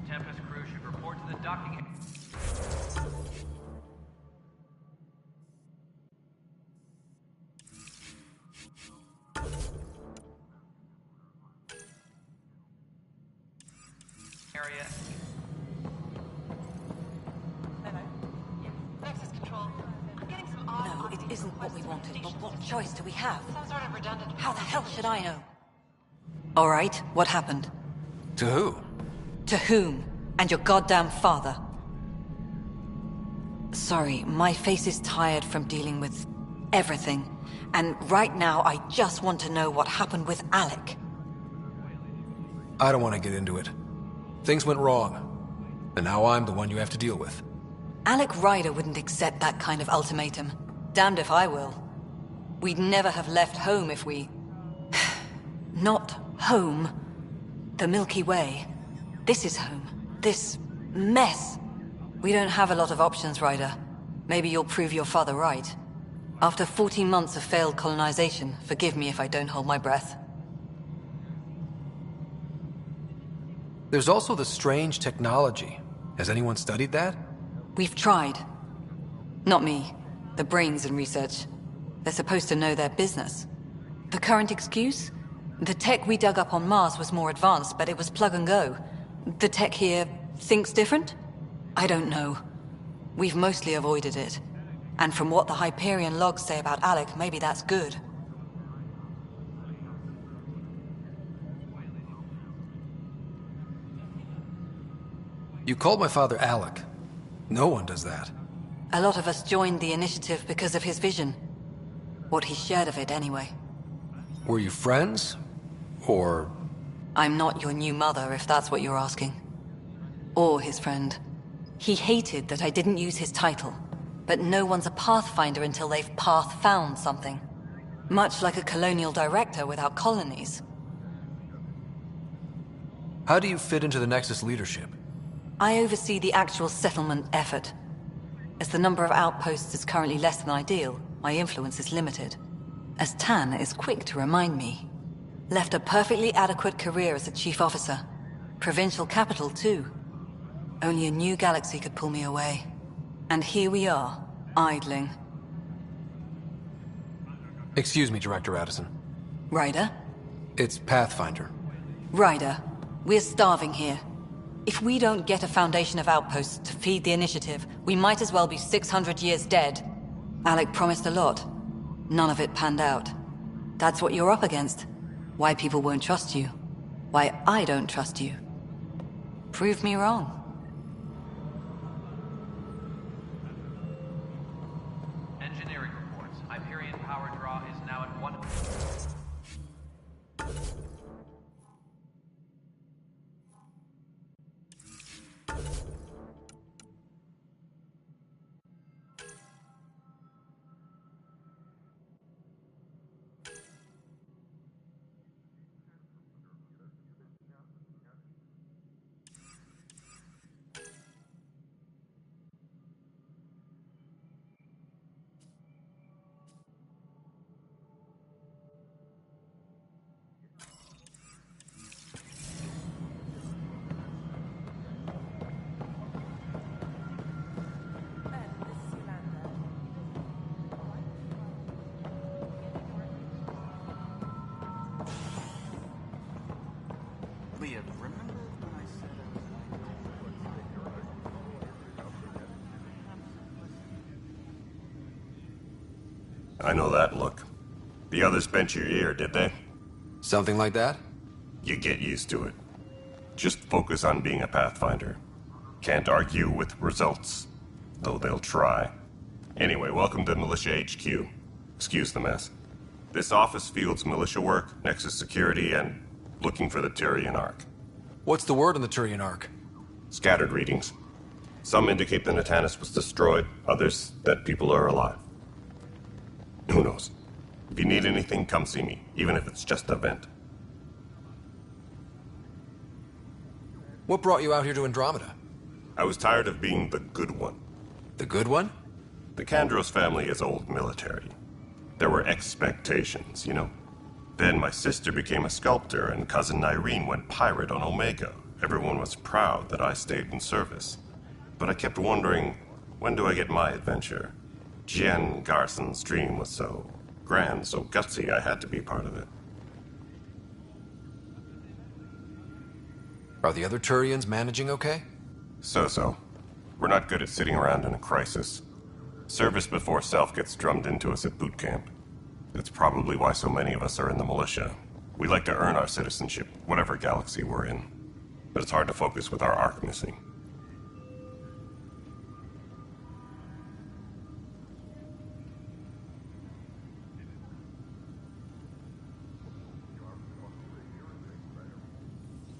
Tempest crew should report to the docking area. Hello? Yes. Nexus Control. I'm getting some odd... No, it isn't what we wanted, but what choice do we have? Some sort of redundant... How the hell should I know? All right, what happened? To who? To whom? And your goddamn father. Sorry, my face is tired from dealing with everything. And right now, I just want to know what happened with Alec. I don't want to get into it. Things went wrong. And now I'm the one you have to deal with. Alec Ryder wouldn't accept that kind of ultimatum. Damned if I will. We'd never have left home if we... Not home. The Milky Way. This is home. This mess. We don't have a lot of options, Ryder. Maybe you'll prove your father right. After 14 months of failed colonization, forgive me if I don't hold my breath. There's also the strange technology. Has anyone studied that? We've tried. Not me. The brains in research. They're supposed to know their business. The current excuse? The tech we dug up on Mars was more advanced, but it was plug and go. The tech here thinks different? I don't know. We've mostly avoided it. And from what the Hyperion logs say about Alec, maybe that's good. You called my father Alec. No one does that. A lot of us joined the initiative because of his vision. What he shared of it, anyway. Were you friends? Or... I'm not your new mother, if that's what you're asking. Or his friend. He hated that I didn't use his title. But no one's a pathfinder until they've path-found something. Much like a colonial director without colonies. How do you fit into the Nexus leadership? I oversee the actual settlement effort. As the number of outposts is currently less than ideal, my influence is limited. As Tan is quick to remind me. Left a perfectly adequate career as a chief officer. Provincial capital, too. Only a new galaxy could pull me away. And here we are, idling. Excuse me, Director Addison. Ryder? It's Pathfinder. Ryder, we're starving here. If we don't get a foundation of outposts to feed the initiative, we might as well be 600 years dead. Alec promised a lot. None of it panned out. That's what you're up against. Why people won't trust you. Why I don't trust you. Prove me wrong. Engineering reports. Hyperion power draw is now at 1... I know that look. The others bent your ear, did they? Something like that? You get used to it. Just focus on being a Pathfinder. Can't argue with results, though they'll try. Anyway, welcome to Militia HQ. Excuse the mess. This office fields militia work, Nexus security, and looking for the Tyrian Ark. What's the word on the Turian Ark? Scattered readings. Some indicate the Natanus was destroyed, others that people are alive. Who knows? If you need anything, come see me, even if it's just a vent. What brought you out here to Andromeda? I was tired of being the good one. The good one? The Kandros family is old military. There were expectations, you know. Then my sister became a sculptor and cousin Irene went pirate on Omega. Everyone was proud that I stayed in service. But I kept wondering, when do I get my adventure? Jen Garson's dream was so grand, so gutsy, I had to be part of it. Are the other Turians managing okay? So. We're not good at sitting around in a crisis. Service before self gets drummed into us at boot camp. That's probably why so many of us are in the militia. We like to earn our citizenship, whatever galaxy we're in. But it's hard to focus with our arc missing.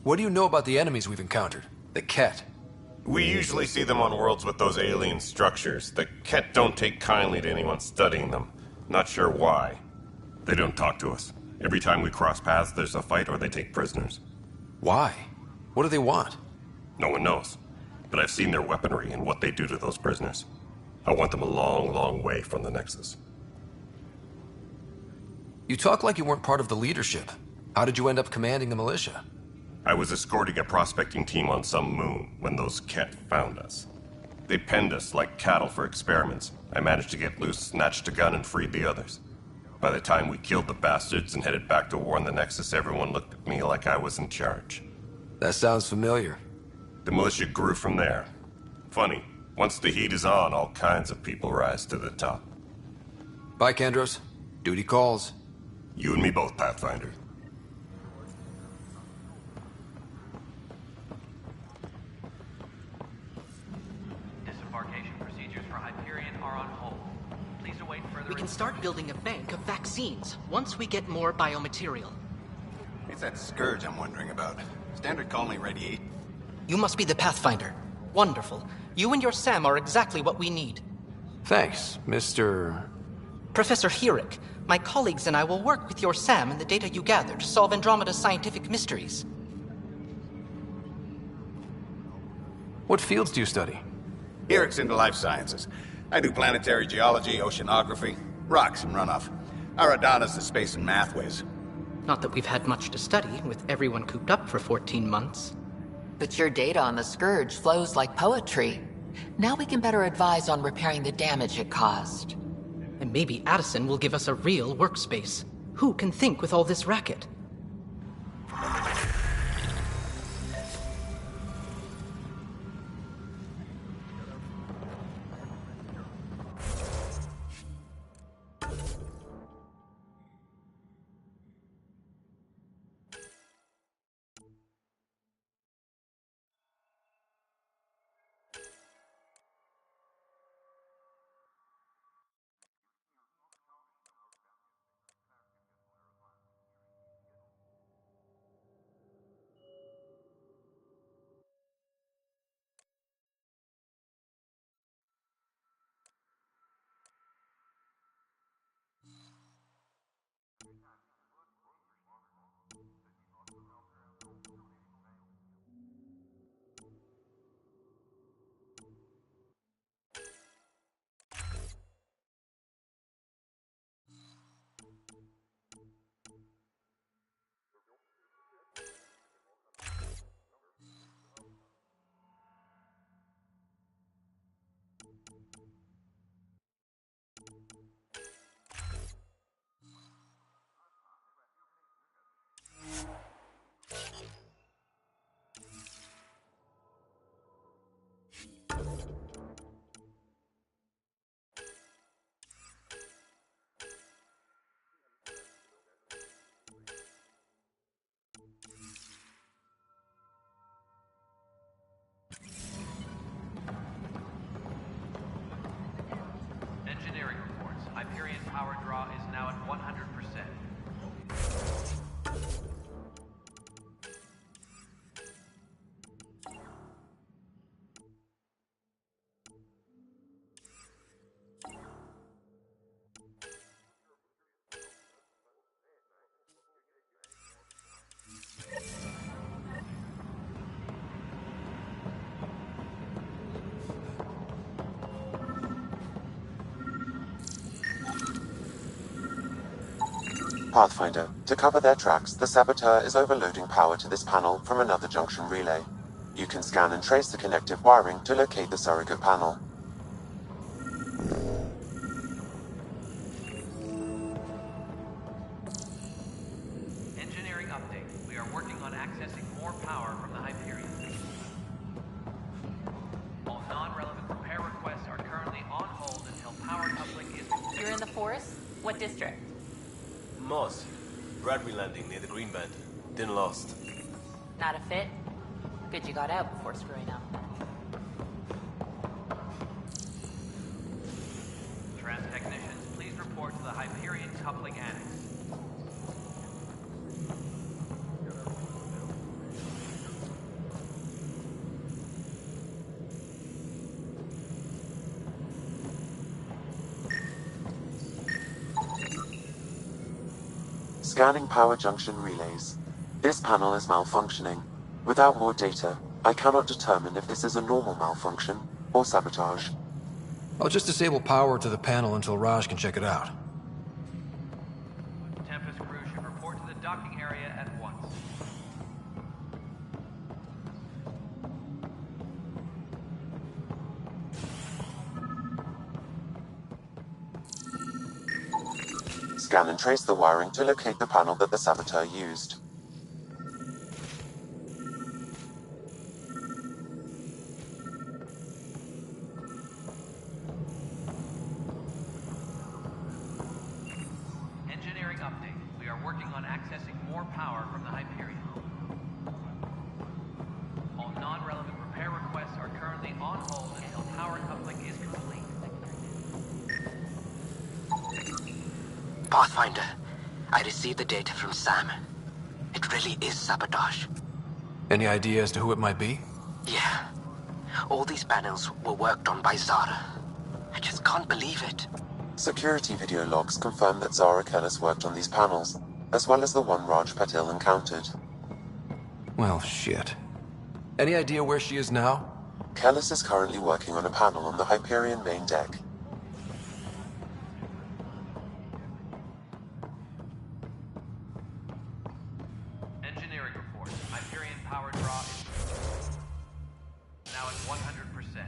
What do you know about the enemies we've encountered? The Ket? We usually see them on worlds with those alien structures. The Ket don't take kindly to anyone studying them. Not sure why. They don't talk to us. Every time we cross paths, there's a fight or they take prisoners. Why? What do they want? No one knows. But I've seen their weaponry and what they do to those prisoners. I want them a long, long way from the Nexus. You talk like you weren't part of the leadership. How did you end up commanding the militia? I was escorting a prospecting team on some moon when those Ket found us. They penned us like cattle for experiments. I managed to get loose, snatched a gun, and freed the others. By the time we killed the bastards and headed back to warn the Nexus, everyone looked at me like I was in charge. That sounds familiar. The militia grew from there. Funny, once the heat is on, all kinds of people rise to the top. Bye, Kandros. Duty calls. You and me both, Pathfinder. Disembarkation procedures for Hyperion are on hold. Please await further... We can start building a bank of vaccines once we get more biomaterial. It's that scourge I'm wondering about. Standard colony radiate. You must be the Pathfinder. Wonderful. You and your Sam are exactly what we need. Thanks, Mr... Professor Herrick, my colleagues and I will work with your Sam and the data you gather to solve Andromeda's scientific mysteries. What fields do you study? Eric's into life sciences. I do planetary geology, oceanography, rocks and runoff. Aradana's the space and math whiz. Not that we've had much to study, with everyone cooped up for 14 months. But your data on the Scourge flows like poetry. Now we can better advise on repairing the damage it caused. And maybe Addison will give us a real workspace. Who can think with all this racket? Hyperion power draw is now at 100%. Pathfinder, to cover their tracks, the saboteur is overloading power to this panel from another junction relay. You can scan and trace the connective wiring to locate the surrogate panel. Engineering update. We are working on accessing more power from the Hyperion. All non-relevant repair requests are currently on hold until power coupling is complete. You're in the forest? What district? Moss. Bradbury landing near the Green Band. Didn't lost. Not a fit? Good you got out before screwing up. Trans technicians, please report to the Hyperion coupling annex. Scanning power junction relays. This panel is malfunctioning. Without more data, I cannot determine if this is a normal malfunction or sabotage. I'll just disable power to the panel until Raj can check it out. Tempest crew should report to the docking area at once. Scan and trace the wiring to locate the panel that the saboteur used. Engineering update. We are working on accessing more power from the Hyperion. All non-relevant repair requests are currently on hold until power coupling is complete. Pathfinder, I received the data from Sam. It really is sabotage. Any idea as to who it might be? Yeah. All these panels were worked on by Zara. I just can't believe it. Security video logs confirm that Zara Kellis worked on these panels, as well as the one Raj Patil encountered. Well, shit. Any idea where she is now? Kellis is currently working on a panel on the Hyperion main deck. Engineering report. Hyperion power draw is now at 100%.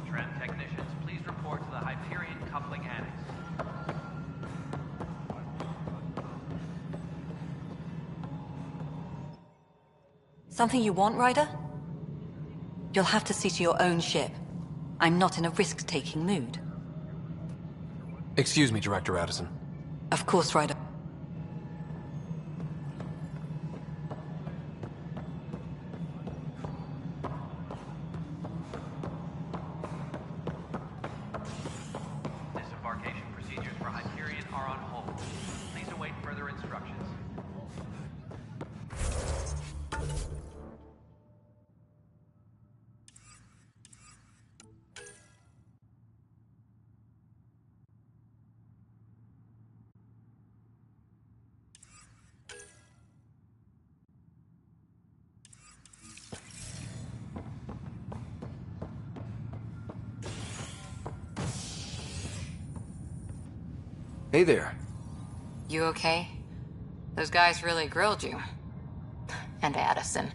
Trend technicians, please report to the Hyperion coupling annex. Something you want, Ryder? You'll have to see to your own ship. I'm not in a risk-taking mood. Excuse me, Director Addison. Of course, Ryder. Disembarkation procedures for Hyperion are on hold. Please await further instructions. Hey there. You okay? Those guys really grilled you. And Addison.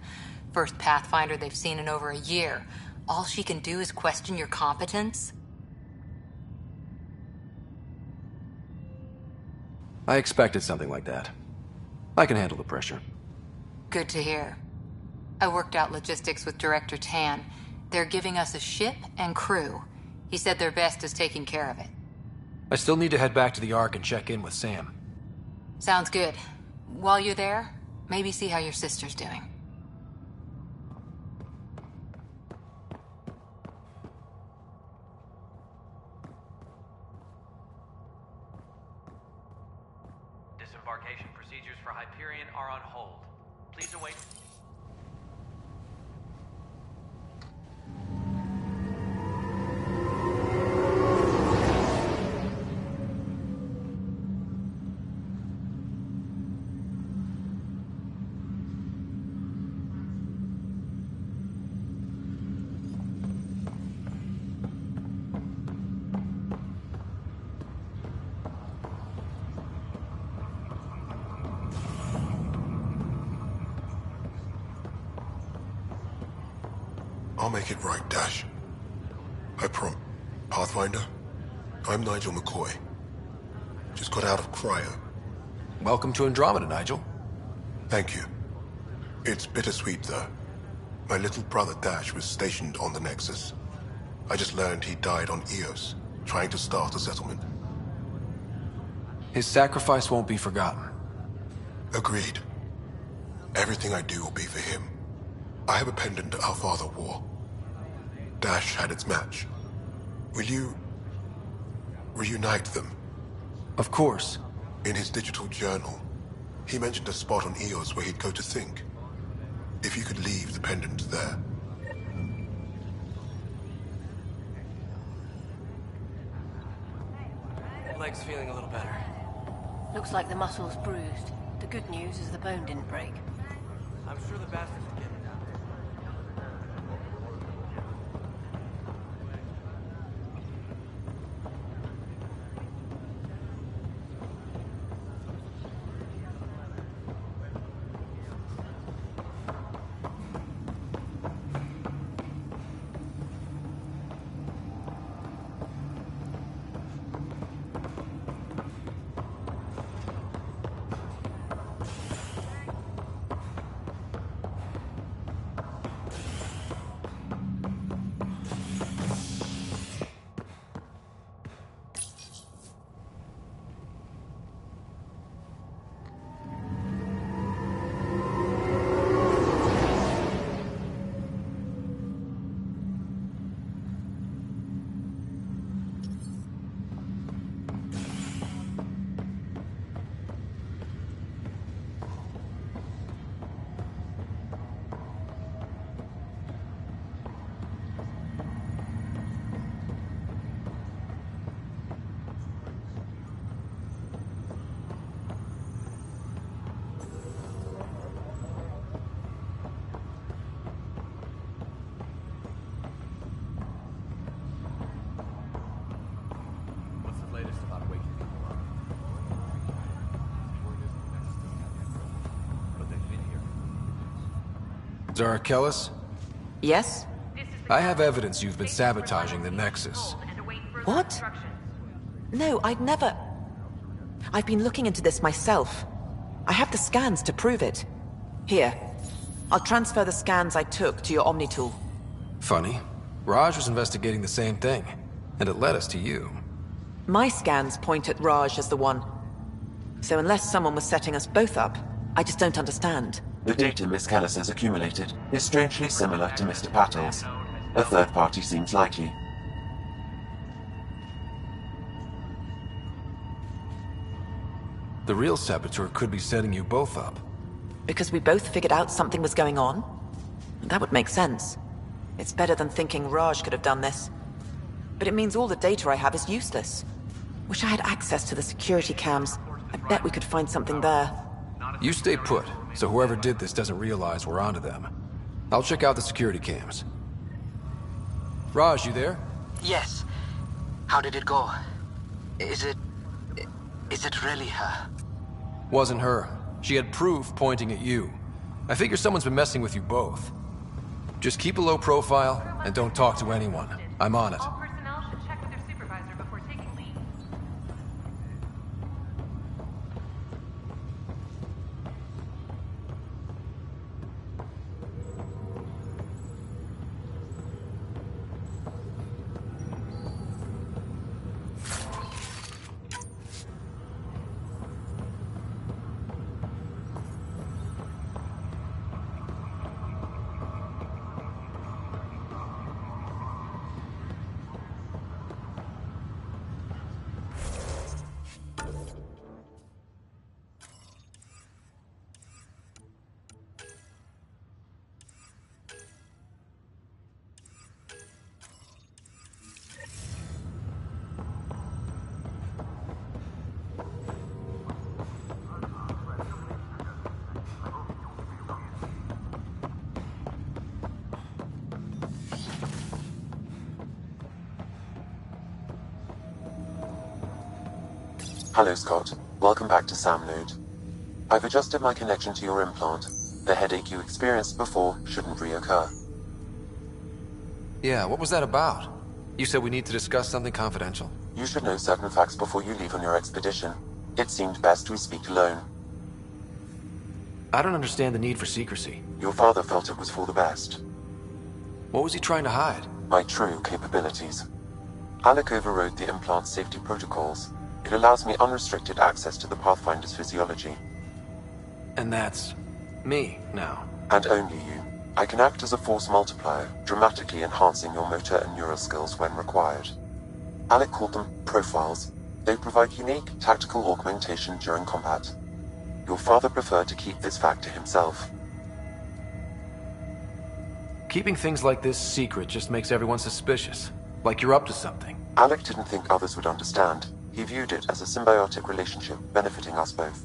First Pathfinder they've seen in over a year. all she can do is question your competence? I expected something like that. I can handle the pressure. Good to hear. I worked out logistics with Director Tan. They're giving us a ship and crew. He said their best is taking care of it. I still need to head back to the Ark and check in with Sam. Sounds good. While you're there, maybe see how your sister's doing. Disembarkation procedures for Hyperion are on hold. Please await... I'll make it right, Dash. I prom... Pathfinder? I'm Nigel McCoy. Just got out of cryo. Welcome to Andromeda, Nigel. Thank you. It's bittersweet, though. My little brother Dash was stationed on the Nexus. I just learned he died on Eos, trying to start a settlement. His sacrifice won't be forgotten. Agreed. Everything I do will be for him. I have a pendant our father wore. Dash had its match. Will you... reunite them? Of course. In his digital journal, he mentioned a spot on Eos where he'd go to think. If you could leave the pendant there. Leg's feeling a little better. Looks like the muscle's bruised. The good news is the bone didn't break. I'm sure the bastards will get it. Zara Kellis? Yes? I have evidence you've been sabotaging the Nexus. What? No, I'd never... I've been looking into this myself. I have the scans to prove it. Here. I'll transfer the scans I took to your Omni tool. Funny. Raj was investigating the same thing, and it led us to you. My scans point at Raj as the one. So unless someone was setting us both up, I just don't understand. The data Miss Kellis has accumulated is strangely similar to Mr. Patel's. A third party seems likely. The real saboteur could be setting you both up. Because we both figured out something was going on? That would make sense. It's better than thinking Raj could have done this. But it means all the data I have is useless. Wish I had access to the security cams. I bet we could find something there. You stay put, so whoever did this doesn't realize we're onto them. I'll check out the security cams. Raj, you there? Yes. How did it go? Is it really her? Wasn't her. She had proof pointing at you. I figure someone's been messing with you both. Just keep a low profile and don't talk to anyone. I'm on it. All personnel should check with their supervisor before taking leave. Hello, Scott. Welcome back to Sam Node. I've adjusted my connection to your implant. The headache you experienced before shouldn't reoccur. Yeah, what was that about? You said we need to discuss something confidential. You should know certain facts before you leave on your expedition. It seemed best we speak alone. I don't understand the need for secrecy. Your father felt it was for the best. What was he trying to hide? My true capabilities. Alec overrode the implant's safety protocols. It allows me unrestricted access to the Pathfinder's physiology. And that's me now. And only you. I can act as a force multiplier, dramatically enhancing your motor and neural skills when required. Alec called them profiles. They provide unique tactical augmentation during combat. Your father preferred to keep this fact to himself. Keeping things like this secret just makes everyone suspicious. Like you're up to something. Alec didn't think others would understand. He viewed it as a symbiotic relationship, benefiting us both.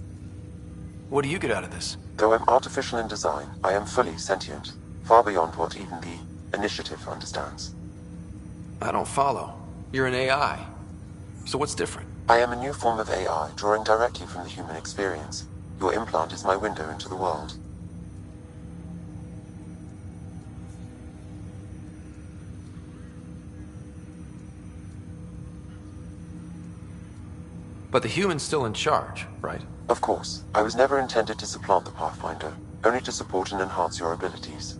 What do you get out of this? Though I'm artificial in design, I am fully sentient, far beyond what even the Initiative understands. I don't follow. You're an AI. So what's different? I am a new form of AI, drawing directly from the human experience. Your implant is my window into the world. But the human's still in charge, right? Of course. I was never intended to supplant the Pathfinder, only to support and enhance your abilities.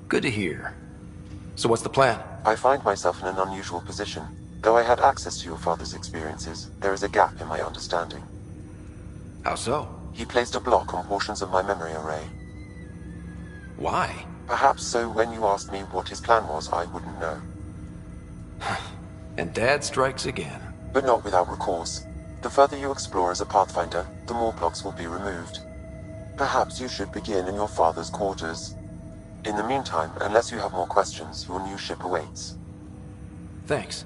Good to hear. So what's the plan? I find myself in an unusual position. Though I had access to your father's experiences, there is a gap in my understanding. How so? He placed a block on portions of my memory array. Why? Perhaps so when you asked me what his plan was, I wouldn't know. And Dad strikes again. But not without recourse. The further you explore as a Pathfinder, the more blocks will be removed. Perhaps you should begin in your father's quarters. In the meantime, unless you have more questions, your new ship awaits. Thanks.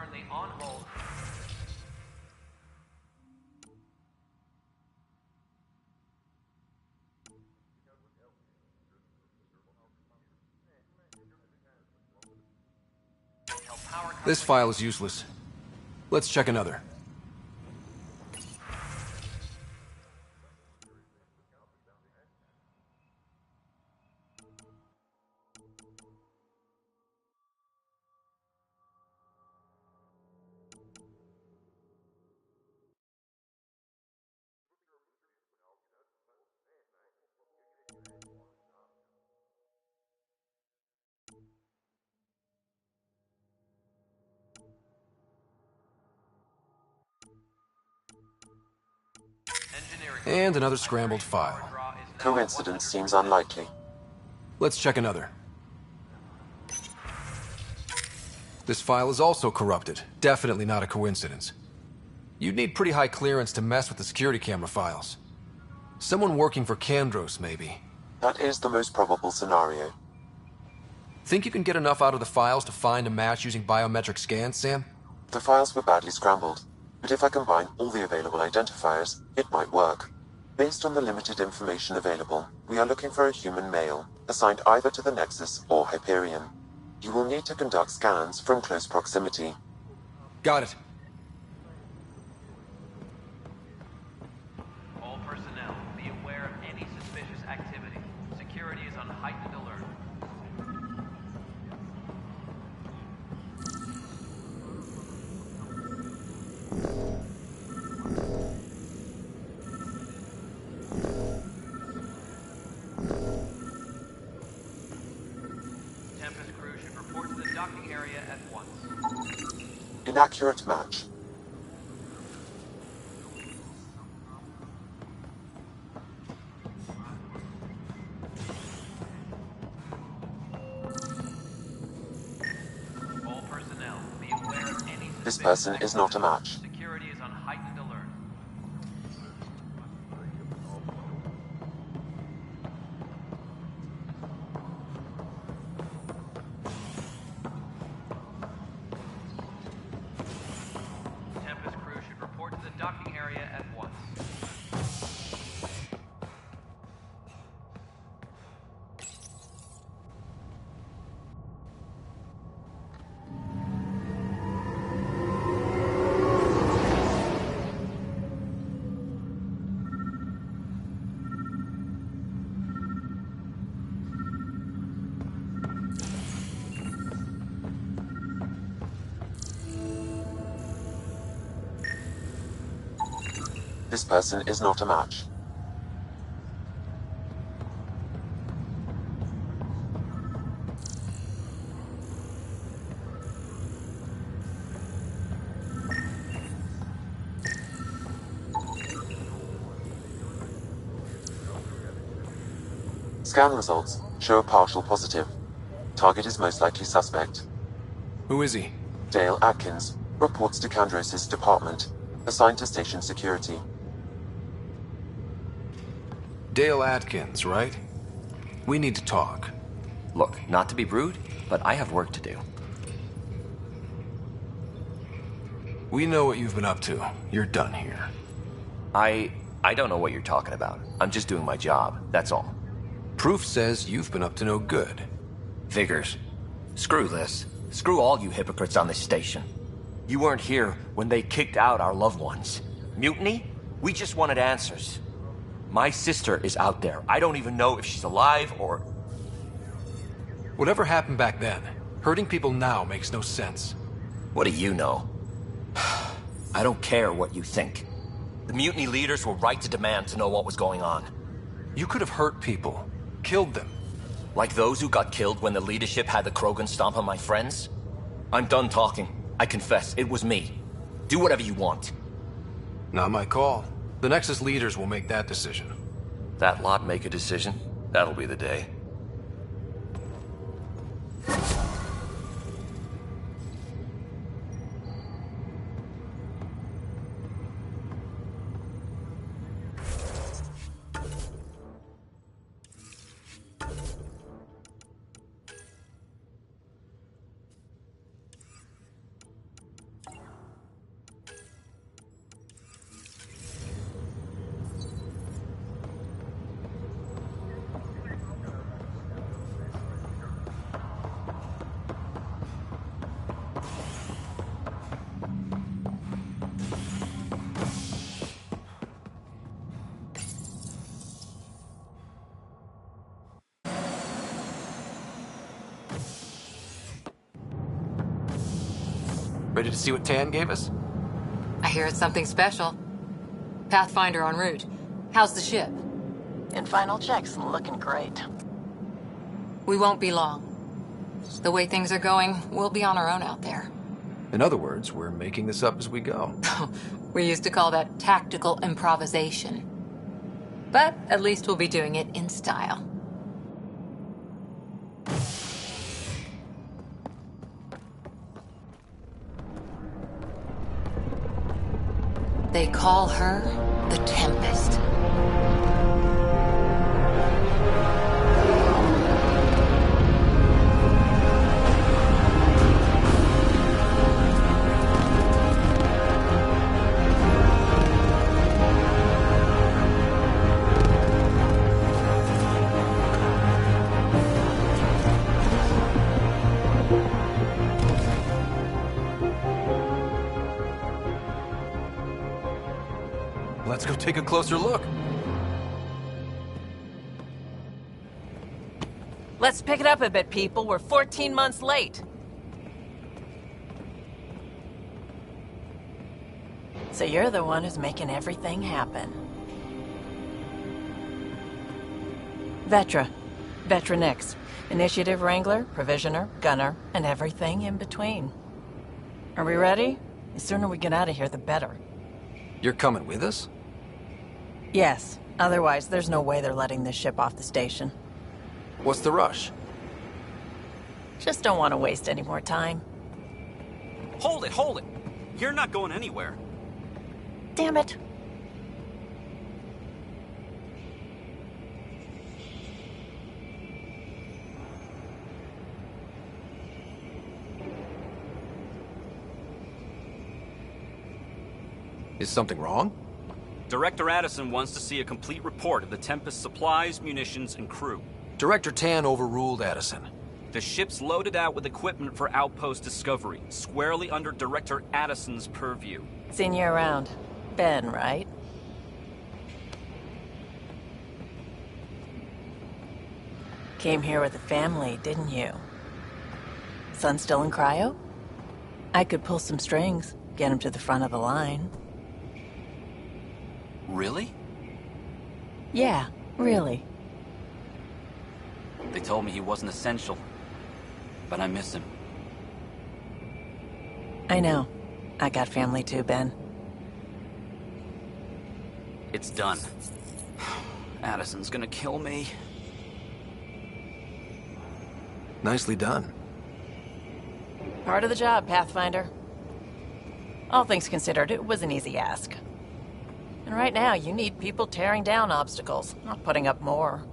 currently on hold. This file is useless. Let's check another. And another scrambled file. Coincidence seems unlikely. Let's check another. This file is also corrupted. Definitely not a coincidence. You'd need pretty high clearance to mess with the security camera files. Someone working for Kandros, maybe. That is the most probable scenario. Think you can get enough out of the files to find a match using biometric scans, Sam? The files were badly scrambled, but if I combine all the available identifiers, it might work. Based on the limited information available, we are looking for a human male, assigned either to the Nexus or Hyperion. You will need to conduct scans from close proximity. Got it. All personnel, be aware of any suspicious activity. Security is on heightened alert. Tempest crew should report to the docking area at once. Inaccurate match. All personnel, be aware of any This person is not a match. Security is on heightened alert. Tempest crew should report to the docking area at once. This person is not a match. Scan results show a partial positive. Target is most likely suspect. Who is he? Dale Atkins, reports to Kandros' department, assigned to station security. Dale Atkins, right? We need to talk. Look, not to be rude, but I have work to do. We know what you've been up to. You're done here. I don't know what you're talking about. I'm just doing my job, that's all. Proof says you've been up to no good. Figures. Screw this. Screw all you hypocrites on this station. You weren't here when they kicked out our loved ones. Mutiny? We just wanted answers. My sister is out there. I don't even know if she's alive or... Whatever happened back then, hurting people now makes no sense. What do you know? I don't care what you think. The mutiny leaders were right to demand to know what was going on. You could have hurt people. Killed them. Like those who got killed when the leadership had the Krogan stomp on my friends? I'm done talking. I confess, it was me. Do whatever you want. Not my call. The Nexus leaders will make that decision. That lot make a decision? That'll be the day. Ready to see what Tan gave us? I hear it's something special. Pathfinder en route. How's the ship? In final checks, looking great. We won't be long. The way things are going, we'll be on our own out there. In other words, we're making this up as we go. We used to call that tactical improvisation. But at least we'll be doing it in style. They call her the Tempest. Let's go take a closer look. Let's pick it up a bit, people. We're 14 months late. So you're the one who's making everything happen. Vetra. Vetra Nix. Initiative Wrangler, Provisioner, Gunner, and everything in between. Are we ready? The sooner we get out of here, the better. You're coming with us? Yes. Otherwise, there's no way they're letting this ship off the station. What's the rush? Just don't want to waste any more time. Hold it, hold it! You're not going anywhere. Damn it. Is something wrong? Director Addison wants to see a complete report of the Tempest's supplies, munitions, and crew. Director Tan overruled Addison. The ship's loaded out with equipment for outpost discovery, squarely under Director Addison's purview. Seen you around. Ben, right? Came here with a family, didn't you? Son still in cryo? I could pull some strings, get him to the front of the line. Really? Yeah, really. They told me he wasn't essential, but I miss him. I know. I got family too, Ben. It's done. Addison's gonna kill me. Nicely done. Part of the job, Pathfinder. All things considered, it was an easy ask. And right now, you need people tearing down obstacles, not putting up more.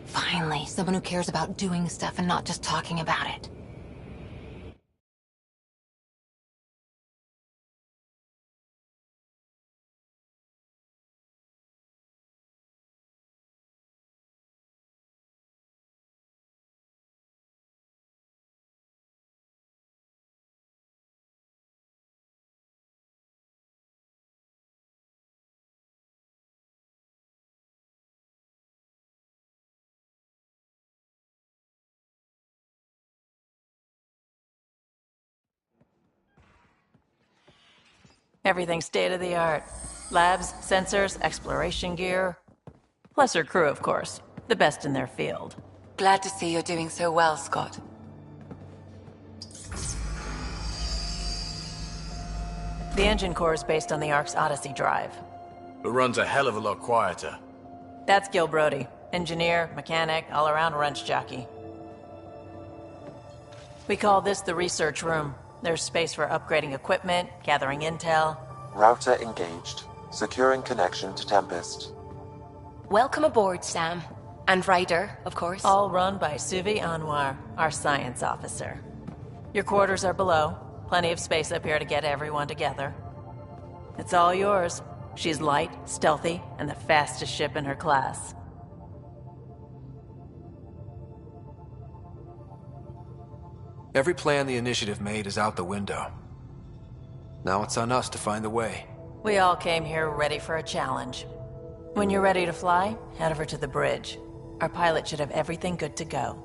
Finally, someone who cares about doing stuff and not just talking about it. Everything state-of-the-art. Labs, sensors, exploration gear. Plus her crew, of course. The best in their field. Glad to see you're doing so well, Scott. The engine core is based on the Ark's Odyssey drive. It runs a hell of a lot quieter. That's Gil Brody. Engineer, mechanic, all-around wrench jockey. We call this the research room. There's space for upgrading equipment, gathering intel. Router engaged. Securing connection to Tempest. Welcome aboard, Sam. And Ryder, of course. All run by Suvi Anwar, our science officer. Your quarters are below. Plenty of space up here to get everyone together. It's all yours. She's light, stealthy, and the fastest ship in her class. Every plan the Initiative made is out the window. Now it's on us to find the way. We all came here ready for a challenge. When you're ready to fly, head over to the bridge. Our pilot should have everything good to go.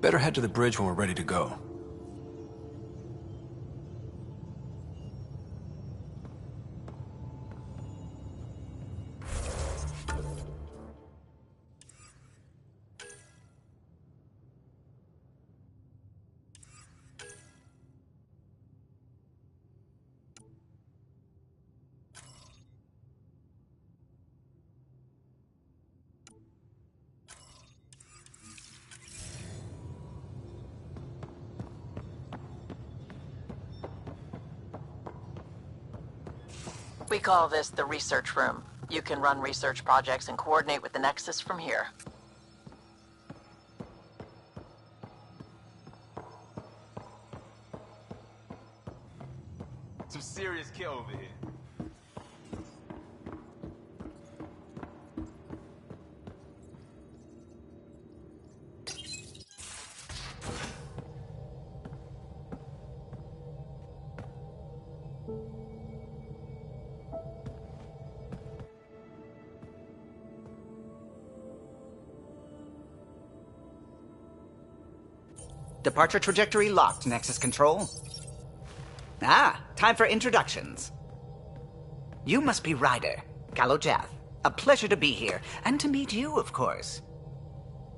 better head to the bridge when we're ready to go. We call this the research room. You can run research projects and coordinate with the Nexus from here. Some serious kit over here. Departure trajectory locked, Nexus Control. Ah, time for introductions. You must be Ryder, Kalojath. A pleasure to be here, and to meet you, of course.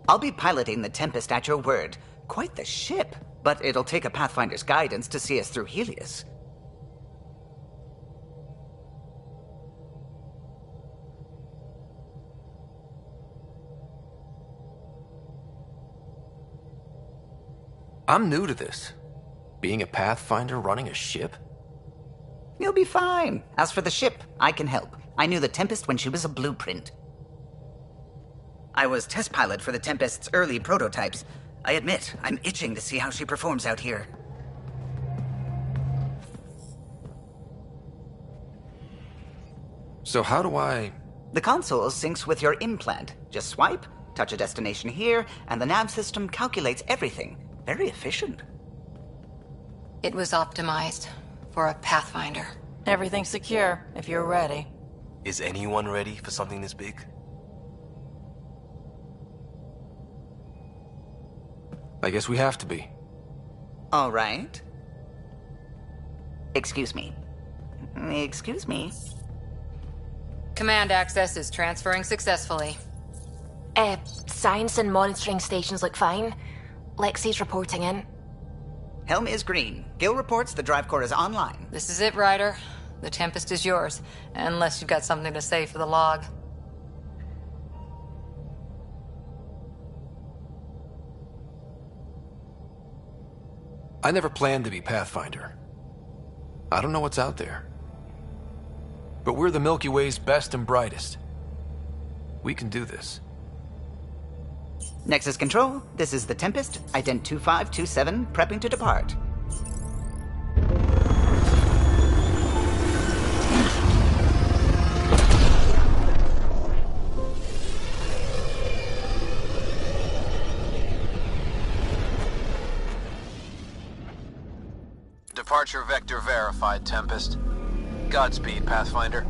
I'll be piloting the Tempest at your word. Quite the ship, but it'll take a Pathfinder's guidance to see us through Helios. I'm new to this. Being a Pathfinder running a ship? You'll be fine. As for the ship, I can help. I knew the Tempest when she was a blueprint. I was test pilot for the Tempest's early prototypes. I admit, I'm itching to see how she performs out here. So how do I... The console syncs with your implant. Just swipe, touch a destination here, and the nav system calculates everything. Very efficient. It was optimized for a Pathfinder. Everything's secure, if you're ready. Is anyone ready for something this big? I guess we have to be. All right. Excuse me. Excuse me. Command access is transferring successfully. Science and monitoring stations look fine. Lexi's reporting in. Helm is green. Gil reports the drive core is online. This is it, Ryder. The Tempest is yours, unless you've got something to say for the log. I never planned to be Pathfinder. I don't know what's out there. But we're the Milky Way's best and brightest. We can do this. Nexus Control, this is the Tempest, Ident 2527, prepping to depart. Departure vector verified, Tempest. Godspeed, Pathfinder.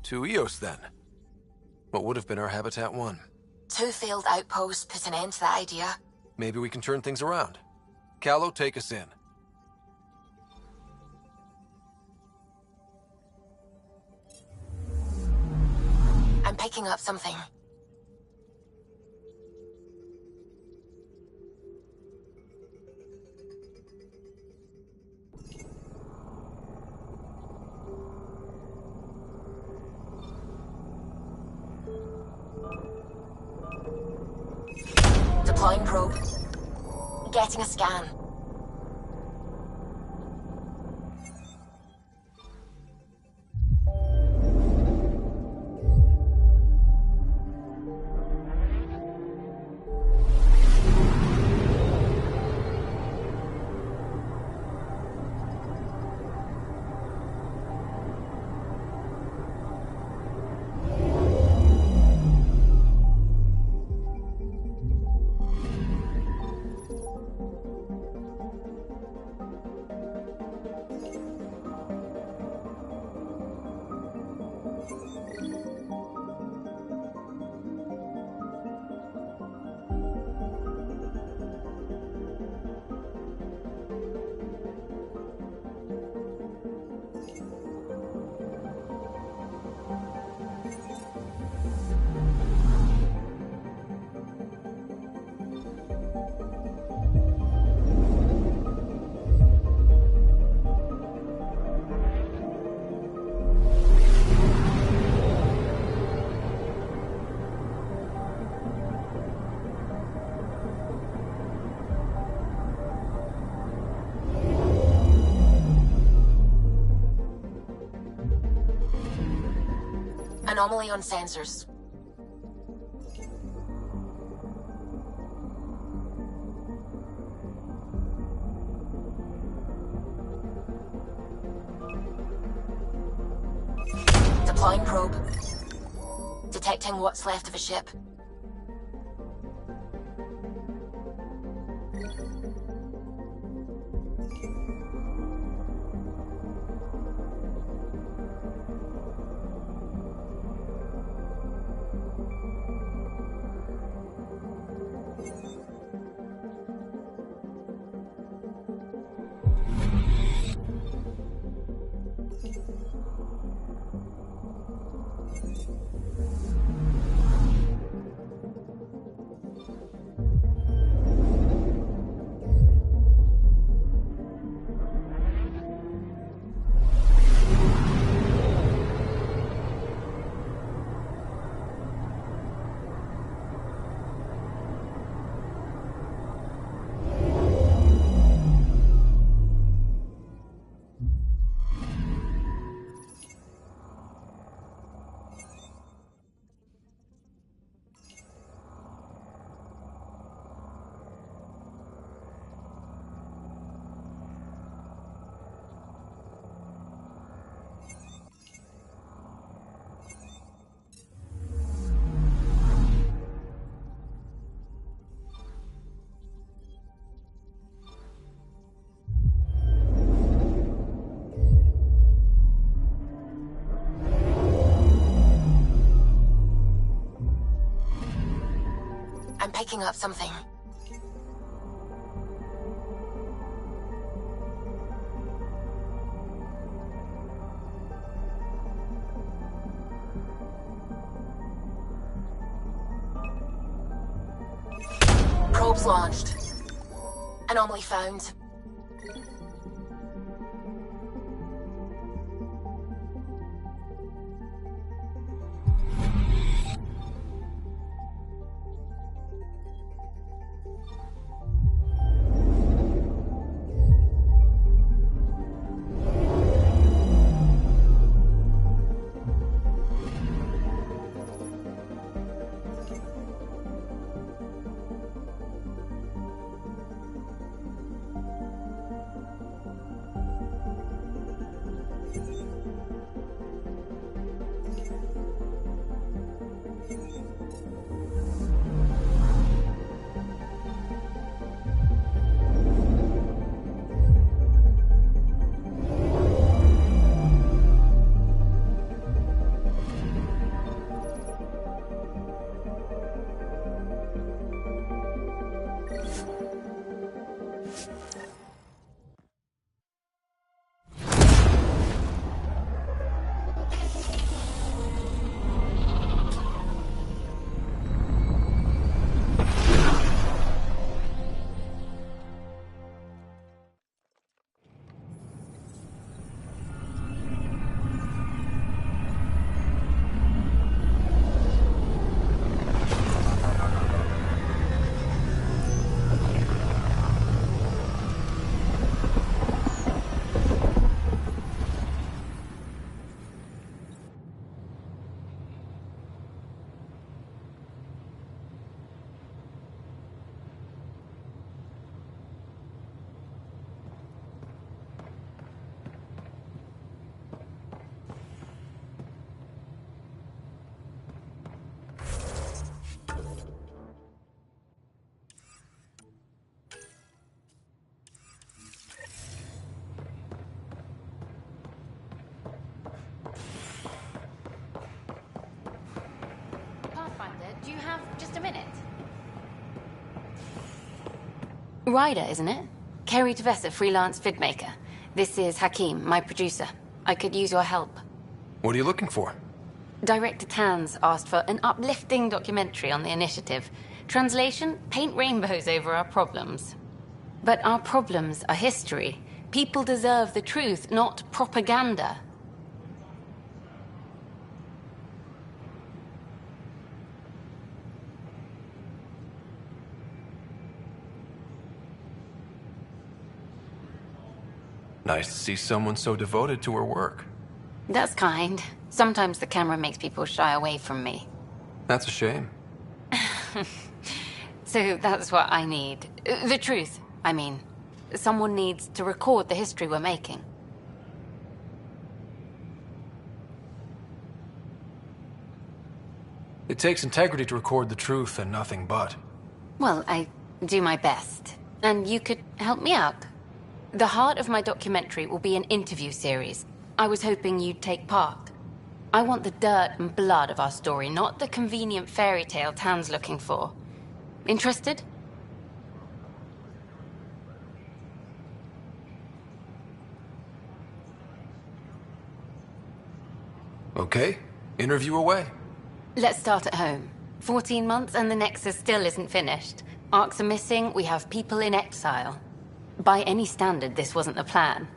To Eos, then. What would have been our Habitat 1? 2 failed outposts put an end to that idea. Maybe we can turn things around. Calo, take us in. I'm picking up something. Deploying probe. Getting a scan. Anomaly on sensors. Deploying probe. Detecting what's left of a ship. I'm picking up something. Probes launched. Anomaly found. Do you have just a minute? Ryder, isn't it? Kerry Tavessa, freelance vidmaker. This is Hakim, my producer. I could use your help. What are you looking for? Director Tanz asked for an uplifting documentary on the initiative. Translation, paint rainbows over our problems. But our problems are history. People deserve the truth, not propaganda. Nice to see someone so devoted to her work. That's kind. Sometimes the camera makes people shy away from me. That's a shame. So that's what I need. The truth, I mean. Someone needs to record the history we're making. It takes integrity to record the truth and nothing but. Well, I do my best. And you could help me out. The heart of my documentary will be an interview series. I was hoping you'd take part. I want the dirt and blood of our story, not the convenient fairy tale Tan's looking for. Interested? Okay, interview away. Let's start at home. 14 months and the Nexus still isn't finished. Arcs are missing, we have people in exile. By any standard, this wasn't the plan.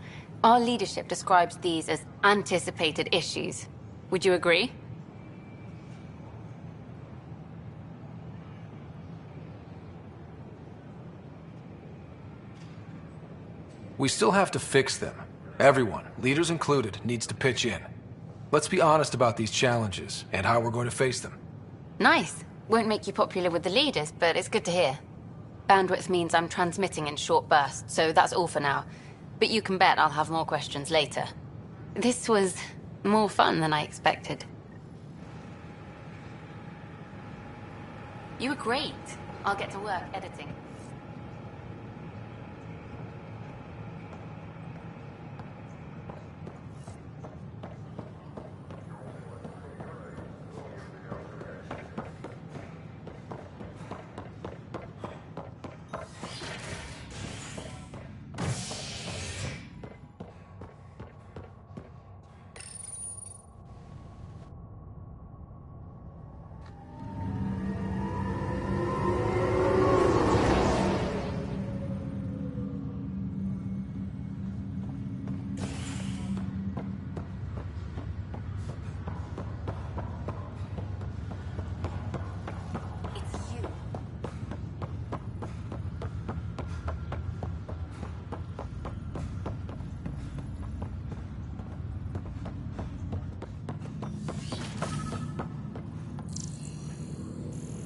Our leadership describes these as anticipated issues. Would you agree? We still have to fix them. Everyone, leaders included, needs to pitch in. Let's be honest about these challenges and how we're going to face them. Nice. Won't make you popular with the leaders, but it's good to hear. Bandwidth means I'm transmitting in short bursts, so that's all for now. But you can bet I'll have more questions later. This was more fun than I expected. You were great. I'll get to work editing.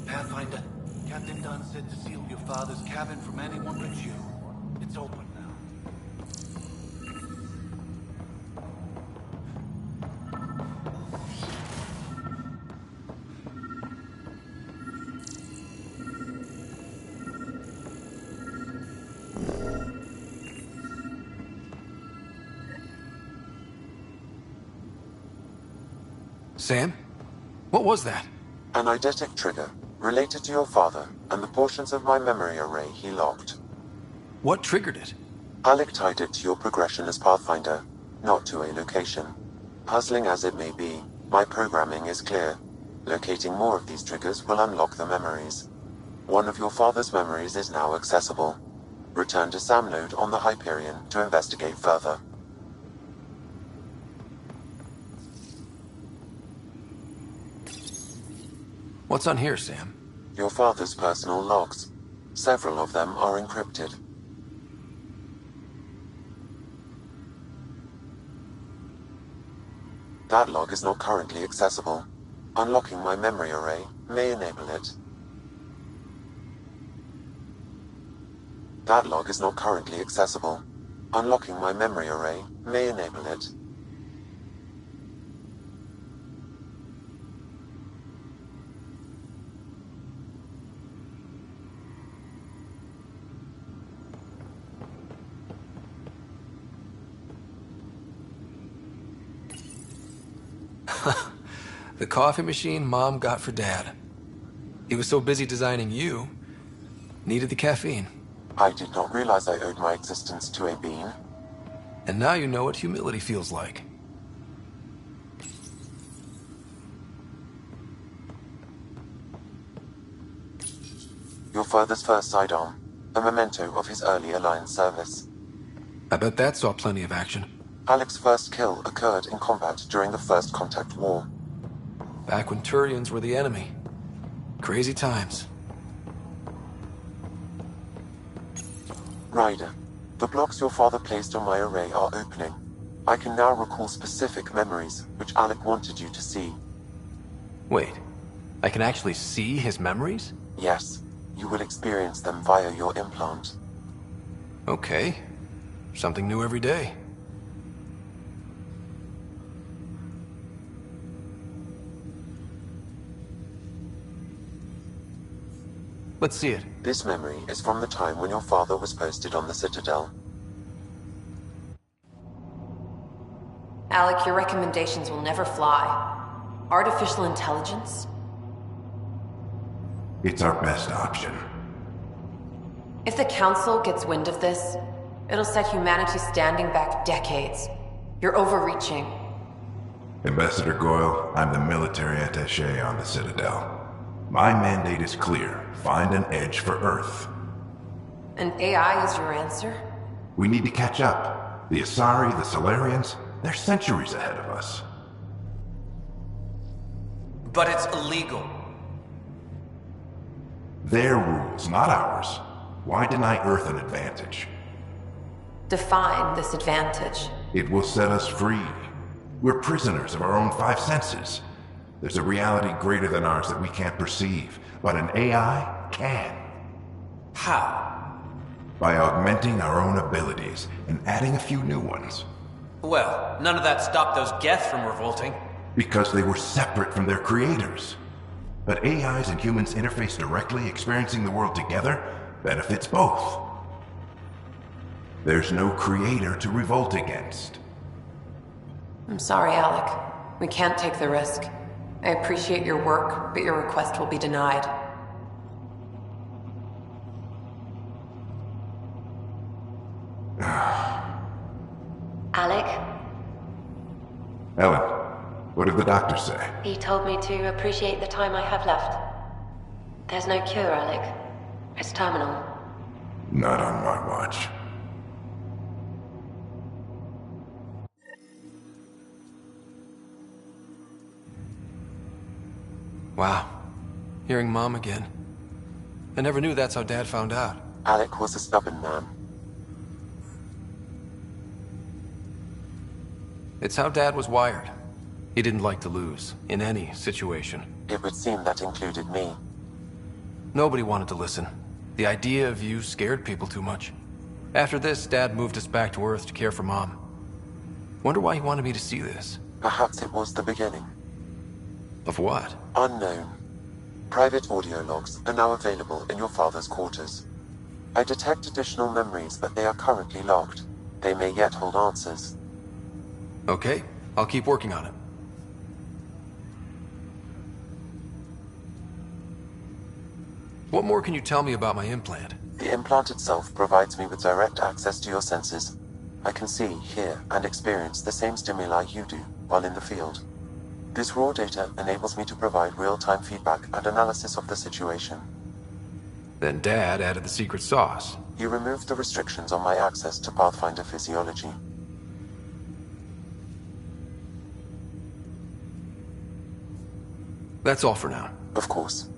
Pathfinder, Captain Dunn said to seal your father's cabin from anyone but you. It's open now. Sam? What was that? An eidetic trigger, related to your father, and the portions of my memory array he locked. What triggered it? Alec tied it to your progression as Pathfinder, not to a location. Puzzling as it may be, my programming is clear. Locating more of these triggers will unlock the memories. One of your father's memories is now accessible. Return to Sam Node on the Hyperion to investigate further. What's on here, Sam? Your father's personal logs. Several of them are encrypted. That log is not currently accessible. Unlocking my memory array may enable it. That log is not currently accessible. Unlocking my memory array may enable it. The coffee machine Mom got for Dad. He was so busy designing you, needed the caffeine. I did not realize I owed my existence to a bean. And now you know what humility feels like. Your father's first sidearm, a memento of his early Alliance service. I bet that saw plenty of action. Alec's first kill occurred in combat during the First Contact War. Back when Turians were the enemy. Crazy times. Ryder, the blocks your father placed on my array are opening. I can now recall specific memories, which Alec wanted you to see. Wait, I can actually see his memories? Yes, you will experience them via your implant. Okay. Something new every day. Let's see it. This memory is from the time when your father was posted on the Citadel. Alec, your recommendations will never fly. Artificial intelligence? It's our best option. If the Council gets wind of this, it'll set humanity standing back decades. You're overreaching. Ambassador Goyle, I'm the military attaché on the Citadel. My mandate is clear. Find an edge for Earth. And AI is your answer? We need to catch up. The Asari, the Solarians, they're centuries ahead of us. But it's illegal. Their rules, not ours. Why deny Earth an advantage? Define this advantage. It will set us free. We're prisoners of our own five senses. There's a reality greater than ours that we can't perceive, but an AI can. How? By augmenting our own abilities and adding a few new ones. Well, none of that stopped those Geth from revolting. Because they were separate from their creators. But AIs and humans interface directly, experiencing the world together, benefits both. There's no creator to revolt against. I'm sorry, Alec. We can't take the risk. I appreciate your work, but your request will be denied. Alec, Ellen, what did the doctor say? he told me to appreciate the time I have left. There's no cure, Alec. It's terminal. Not on my watch. Wow. Hearing Mom again. I never knew that's how Dad found out. Alec was a stubborn man. It's how Dad was wired. He didn't like to lose, in any situation. It would seem that included me. Nobody wanted to listen. The idea of you scared people too much. After this, Dad moved us back to Earth to care for Mom. Wonder why he wanted me to see this. Perhaps it was the beginning. Of what? Unknown. Private audio logs are now available in your father's quarters. I detect additional memories, but they are currently locked. They may yet hold answers. Okay, I'll keep working on it. What more can you tell me about my implant? The implant itself provides me with direct access to your senses. I can see, hear, and experience the same stimuli you do while in the field. This raw data enables me to provide real-time feedback and analysis of the situation. Then Dad added the secret sauce. He removed the restrictions on my access to Pathfinder physiology. That's all for now. Of course.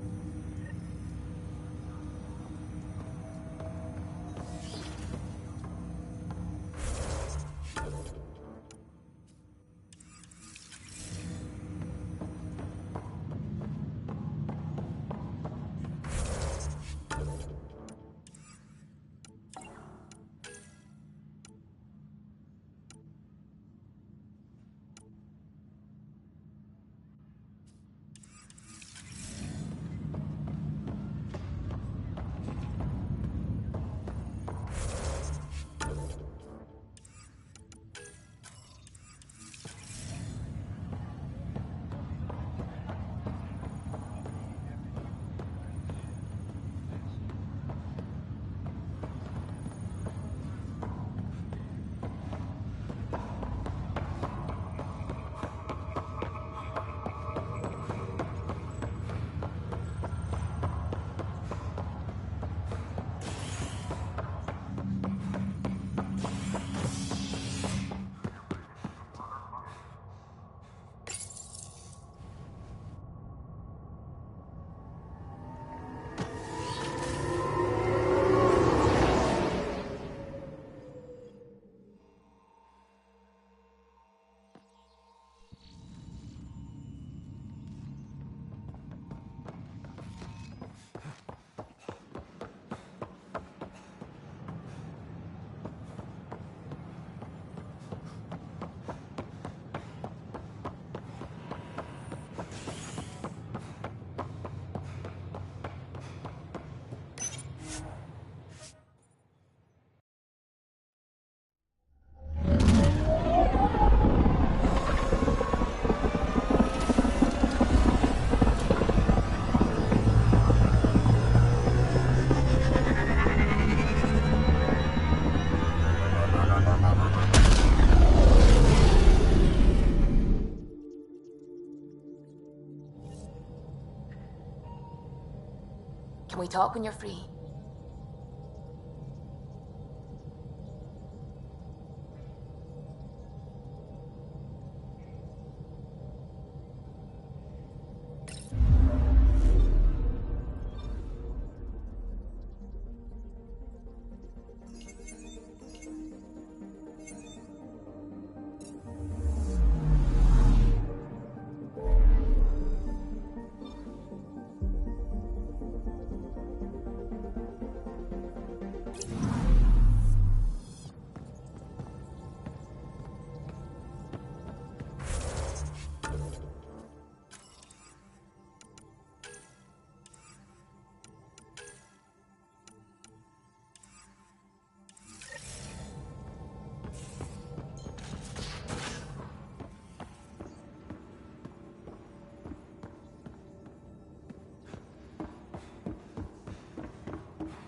Can we talk when you're free?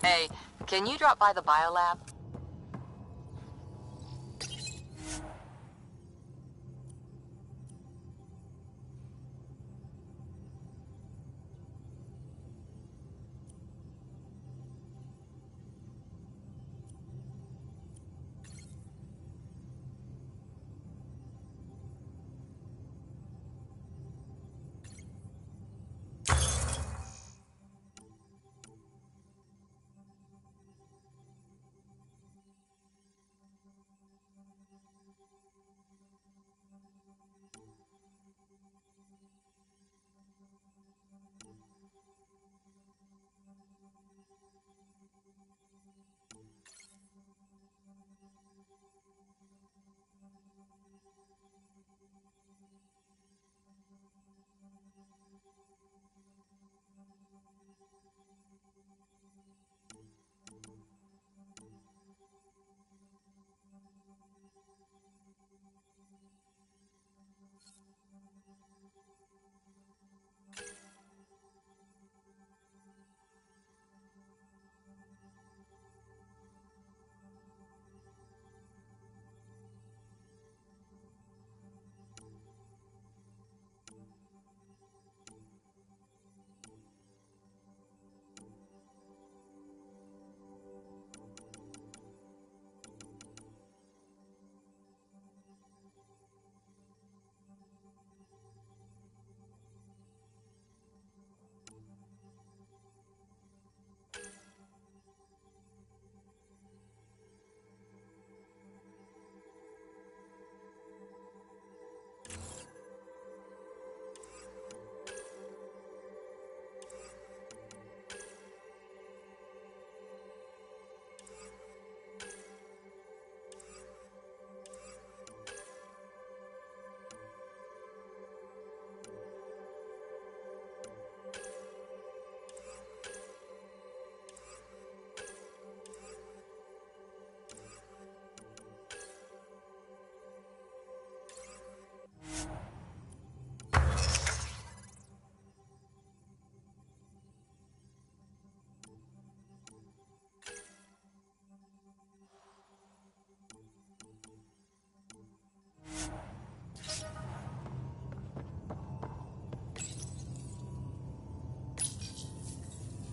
Hey, can you drop by the biolab?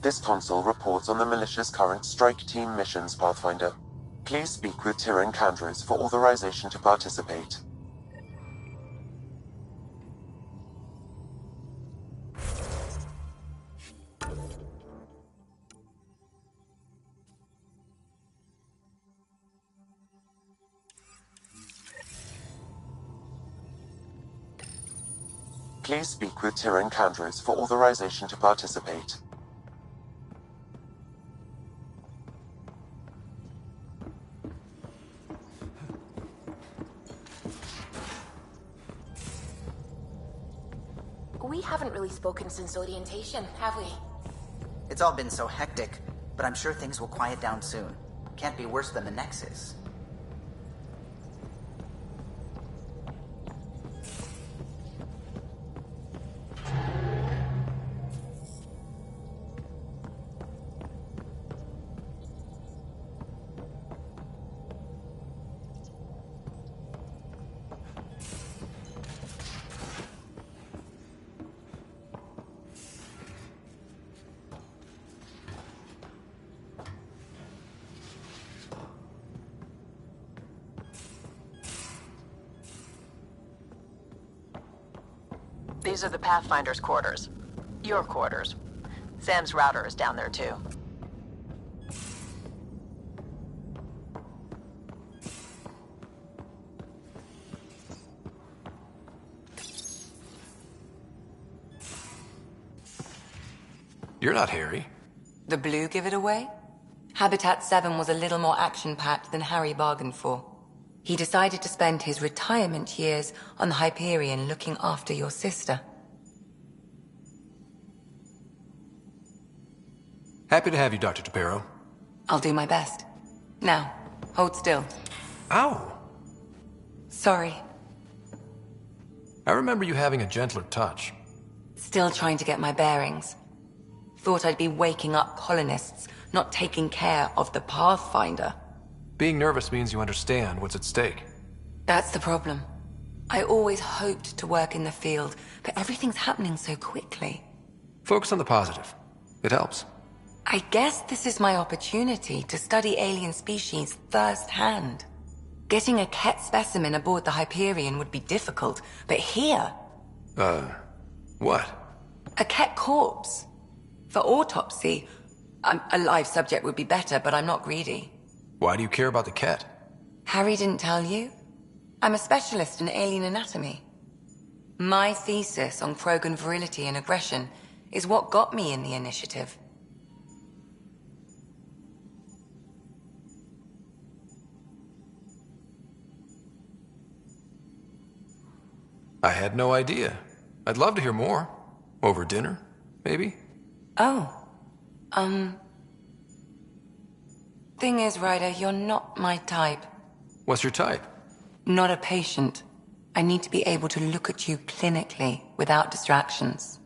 This console reports on the militia's current strike team missions, Pathfinder. Please speak with Tyrion Candros for authorization to participate. Please speak with Tyrion Candros for authorization to participate. We haven't really spoken since orientation, have we? It's all been so hectic, but I'm sure things will quiet down soon. Can't be worse than the Nexus. These are the Pathfinder's quarters. Your quarters. Sam's router is down there too. You're not Harry. The blue give it away? Habitat 7 was a little more action-packed than Harry bargained for. He decided to spend his retirement years on the Hyperion looking after your sister. Happy to have you, Dr. DePero. I'll do my best. Now, hold still. Ow! Sorry. I remember you having a gentler touch. Still trying to get my bearings. Thought I'd be waking up colonists, not taking care of the Pathfinder. Being nervous means you understand what's at stake. That's the problem. I always hoped to work in the field, but everything's happening so quickly. Focus on the positive. It helps. I guess this is my opportunity to study alien species firsthand. Getting a Ket specimen aboard the Hyperion would be difficult, but here... What? A Ket corpse. For autopsy, a live subject would be better, but I'm not greedy. Why do you care about the Ket? Harry didn't tell you? I'm a specialist in alien anatomy. My thesis on Krogan virility and aggression is what got me in the initiative. I had no idea. I'd love to hear more. Over dinner, maybe? Oh. Thing is, Ryder, you're not my type. What's your type? Not a patient. I need to be able to look at you clinically, without distractions.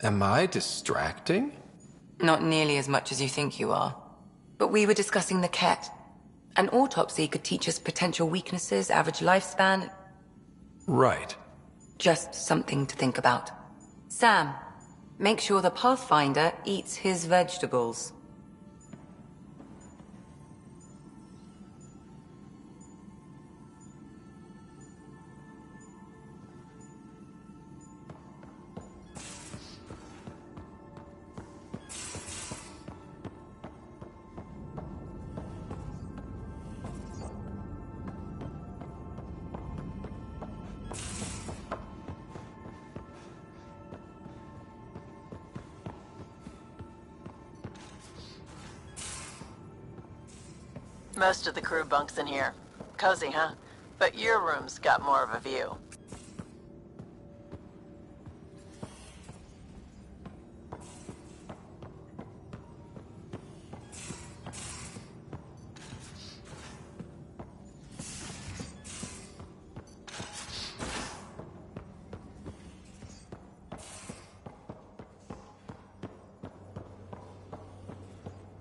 Am I distracting? Not nearly as much as you think you are. But we were discussing the Ket. An autopsy could teach us potential weaknesses, average lifespan... Right. Just something to think about. Sam, make sure the Pathfinder eats his vegetables. Most of the crew bunks in here. Cozy, huh? But your room's got more of a view.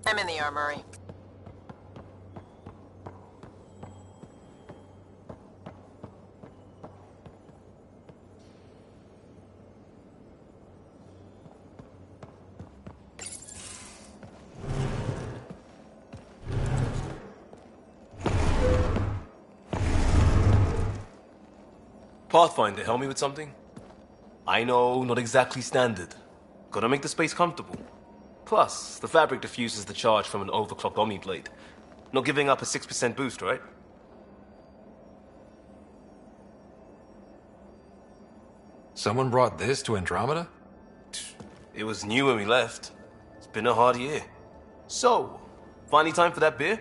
I'm in the armory. Pathfinder, help me with something? I know, not exactly standard. Gotta make the space comfortable. Plus, the fabric diffuses the charge from an overclocked Omniblade. Not giving up a 6% boost, right? Someone brought this to Andromeda? It was new when we left. It's been a hard year. So, finally time for that beer?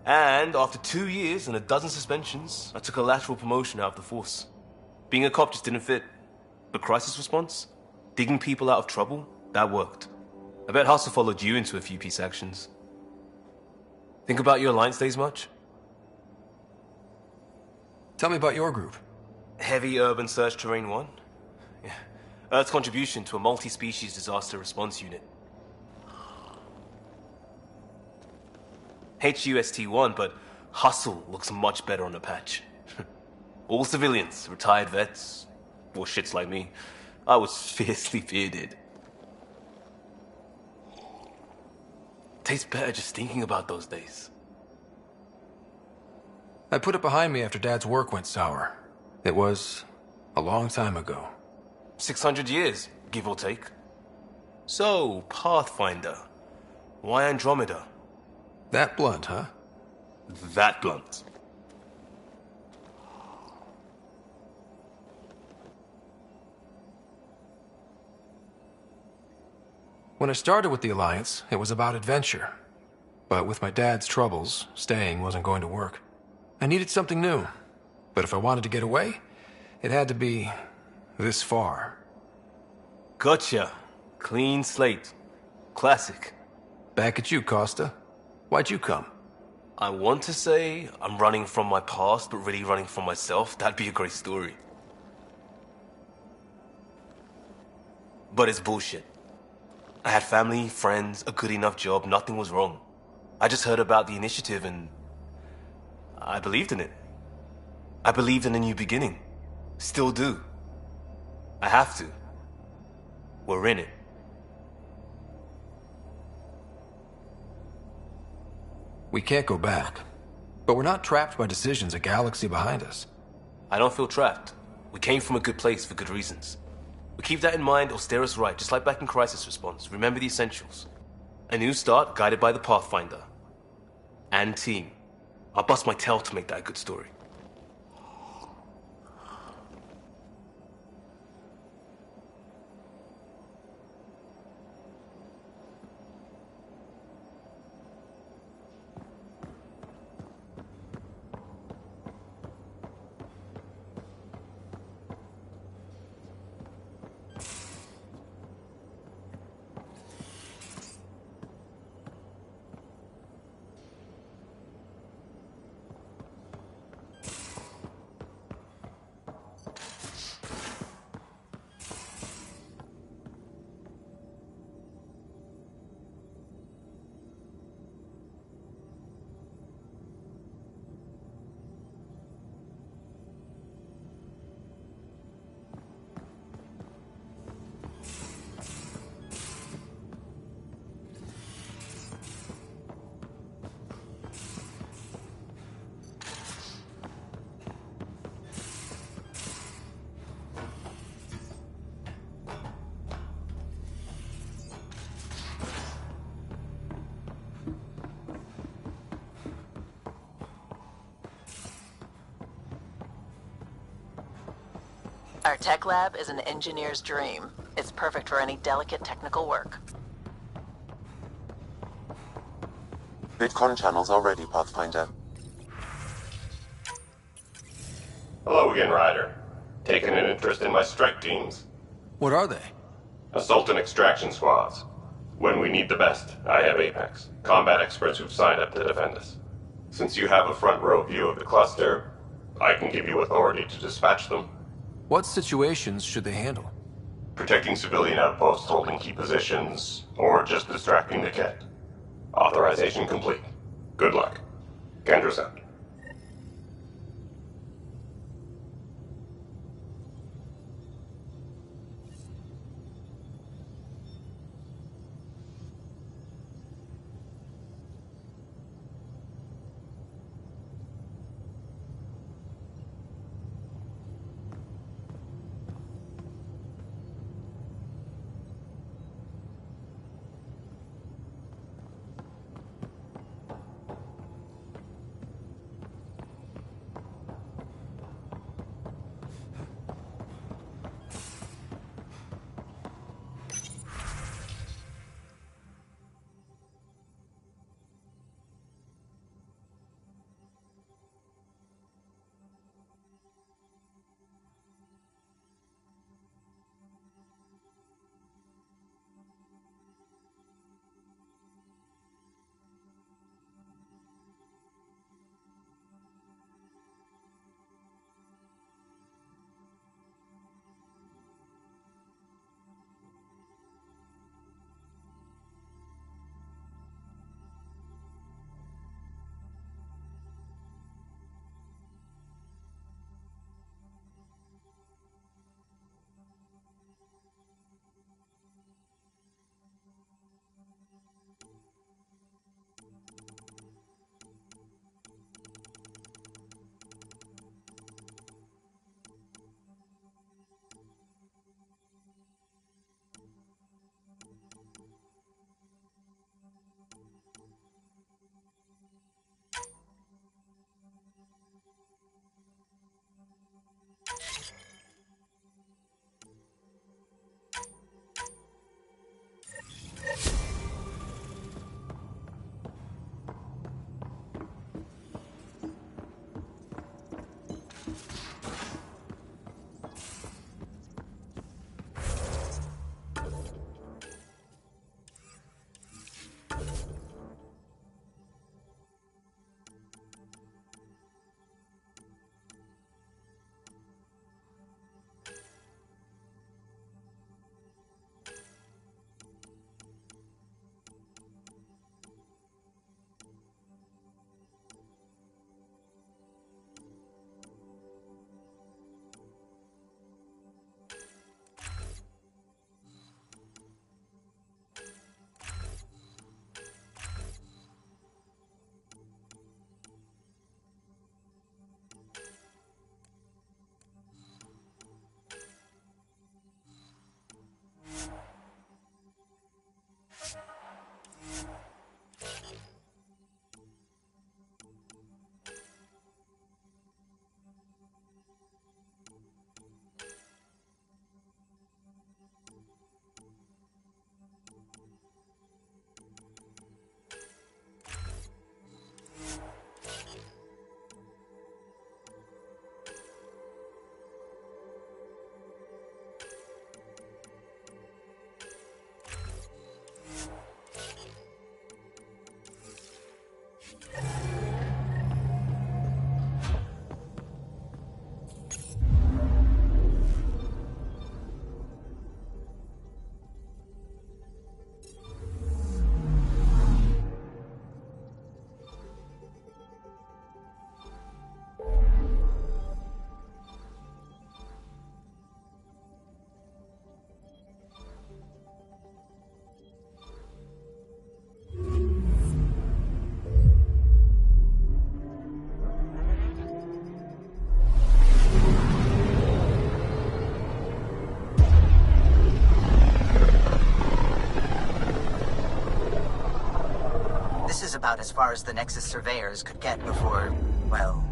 And after 2 years and a dozen suspensions, I took a lateral promotion out of the force. Being a cop just didn't fit. But crisis response? Digging people out of trouble? That worked. I bet Hustle followed you into a few peace actions. Think about your Alliance days much? Tell me about your group. Heavy Urban Search Terrain 1? Yeah. Earth's contribution to a multi-species disaster response unit. HUST-1, but Hustle looks much better on the patch. All civilians, retired vets, or shits like me. I was fiercely bearded. Tastes better just thinking about those days. I put it behind me after Dad's work went sour. It was a long time ago. 600 years, give or take. So, Pathfinder. Why Andromeda? That blunt, huh? That blunt. When I started with the Alliance, it was about adventure. But with my dad's troubles, staying wasn't going to work. I needed something new. But if I wanted to get away, it had to be this far. Gotcha. Clean slate. Classic. Back at you, Costa. Why'd you come? I want to say I'm running from my past, but really running from myself. That'd be a great story. But it's bullshit. I had family, friends, a good enough job, nothing was wrong. I just heard about the initiative and I believed in it. I believed in a new beginning. Still do. I have to. We're in it. We can't go back. But we're not trapped by decisions a galaxy behind us. I don't feel trapped. We came from a good place for good reasons. We keep that in mind or steer us right, just like back in Crisis Response. Remember the essentials. A new start guided by the Pathfinder. And team. I'll bust my tail to make that a good story. Our tech lab is an engineer's dream. It's perfect for any delicate technical work. VidCon channels are ready, Pathfinder. Hello again, Ryder. Taking an interest in my strike teams? What are they? Assault and extraction squads. When we need the best, I have Apex, combat experts who've signed up to defend us. Since you have a front row view of the cluster, I can give you authority to dispatch them. What situations should they handle? Protecting civilian outposts holding key positions, or just distracting the kit. Authorization complete. Good luck. Kendra's out. This is about as far as the Nexus surveyors could get before, well...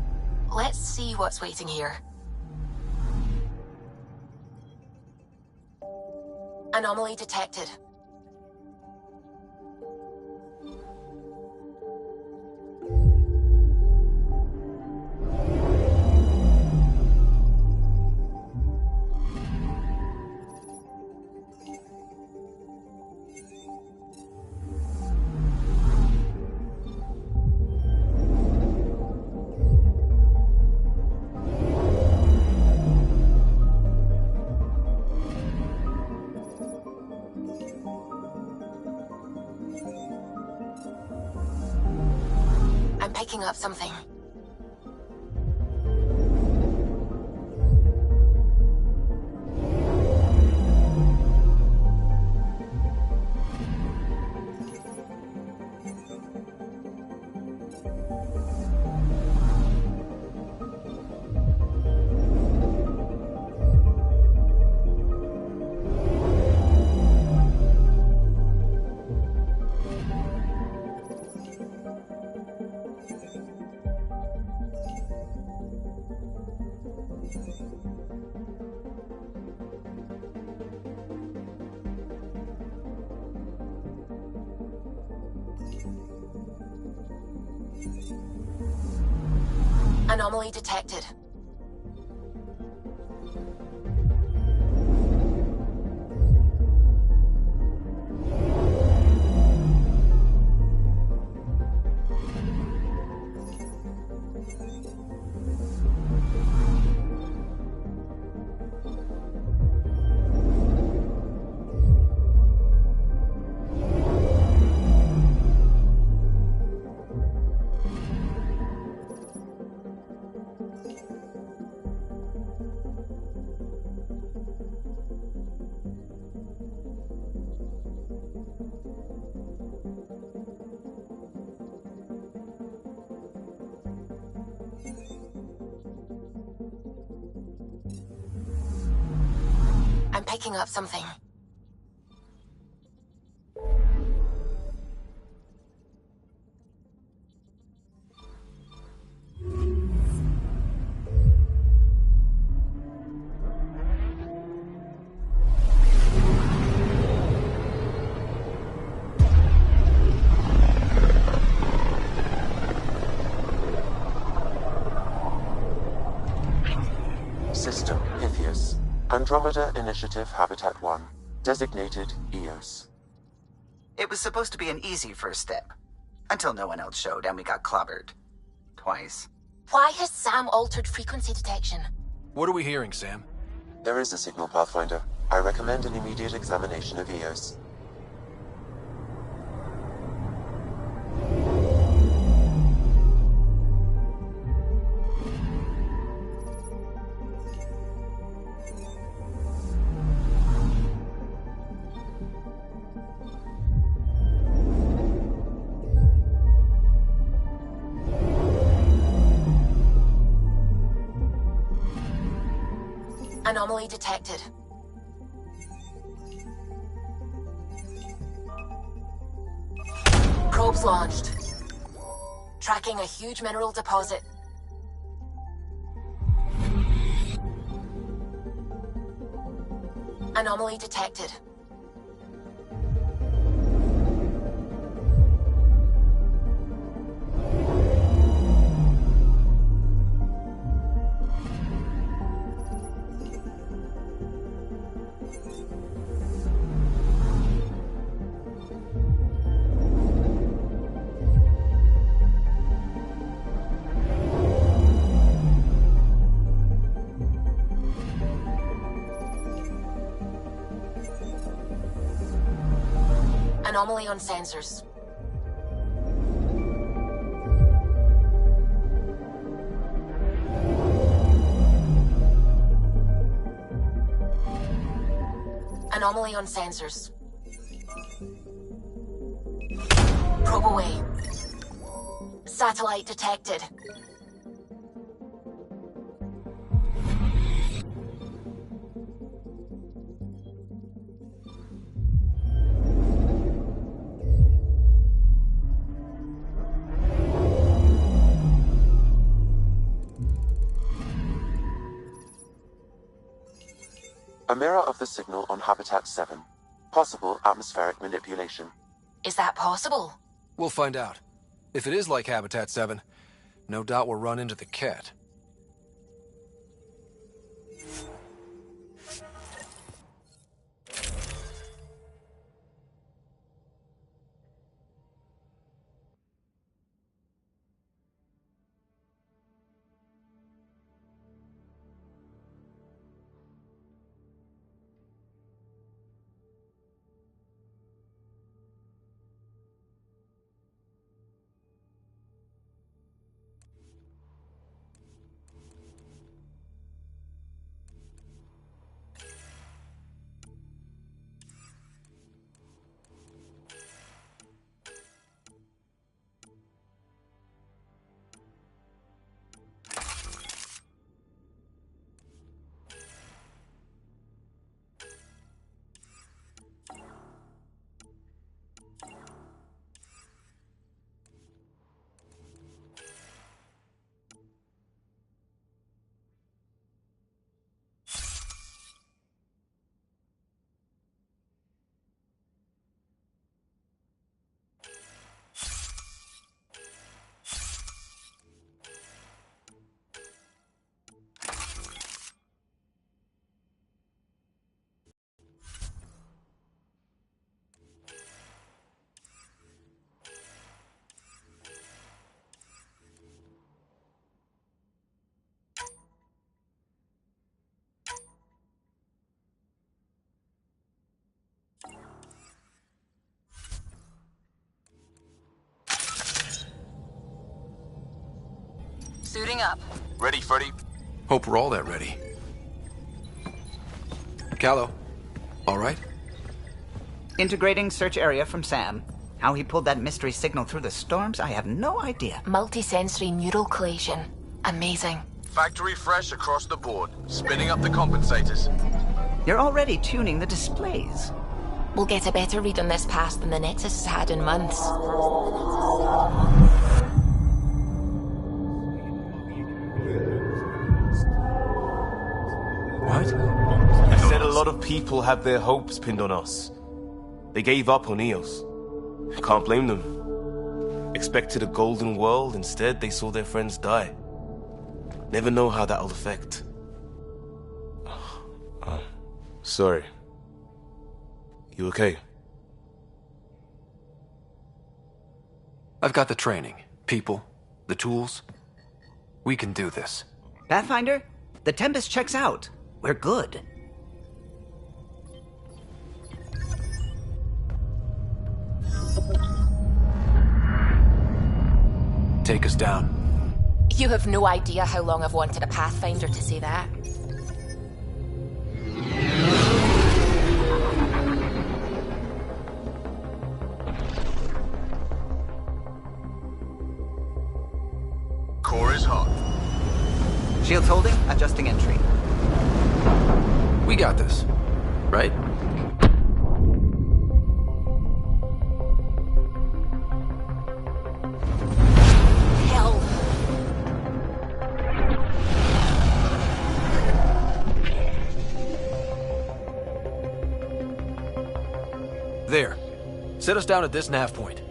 Let's see what's waiting here. Anomaly detected. Picking up something. Anomaly detected. I'm picking up something. System Pythias. Andromeda Initiative Habitat 1. Designated EOS. It was supposed to be an easy first step. Until no one else showed and we got clobbered. Twice. Why has Sam altered frequency detection? What are we hearing, Sam? There is a signal, Pathfinder. I recommend an immediate examination of EOS. Anomaly detected. Probes launched. Tracking a huge mineral deposit. Anomaly detected. Anomaly on sensors. Anomaly on sensors. Probe away. Satellite detected. A mirror of the signal on Habitat 7. Possible atmospheric manipulation. Is that possible? We'll find out. If it is like Habitat 7, no doubt we'll run into the cat. Suiting up. Ready, Freddy? Hope we're all that ready. Callow, all right? Integrating search area from Sam. How he pulled that mystery signal through the storms, I have no idea. Multisensory neural collation. Amazing. Factory fresh across the board. Spinning up the compensators. You're already tuning the displays. We'll get a better read on this pass than the Nexus has had in months. What? I said a lot of people have their hopes pinned on us. They gave up on Eos. Can't blame them. Expected a golden world, instead they saw their friends die. Never know how that'll affect. Sorry. You okay? I've got the training, people, the tools. We can do this. Pathfinder, the Tempest checks out. We're good. Take us down. You have no idea how long I've wanted a Pathfinder to say that. Core is hot. Shields holding, adjusting entry. We got this, right? Hell. There. Set us down at this nav point.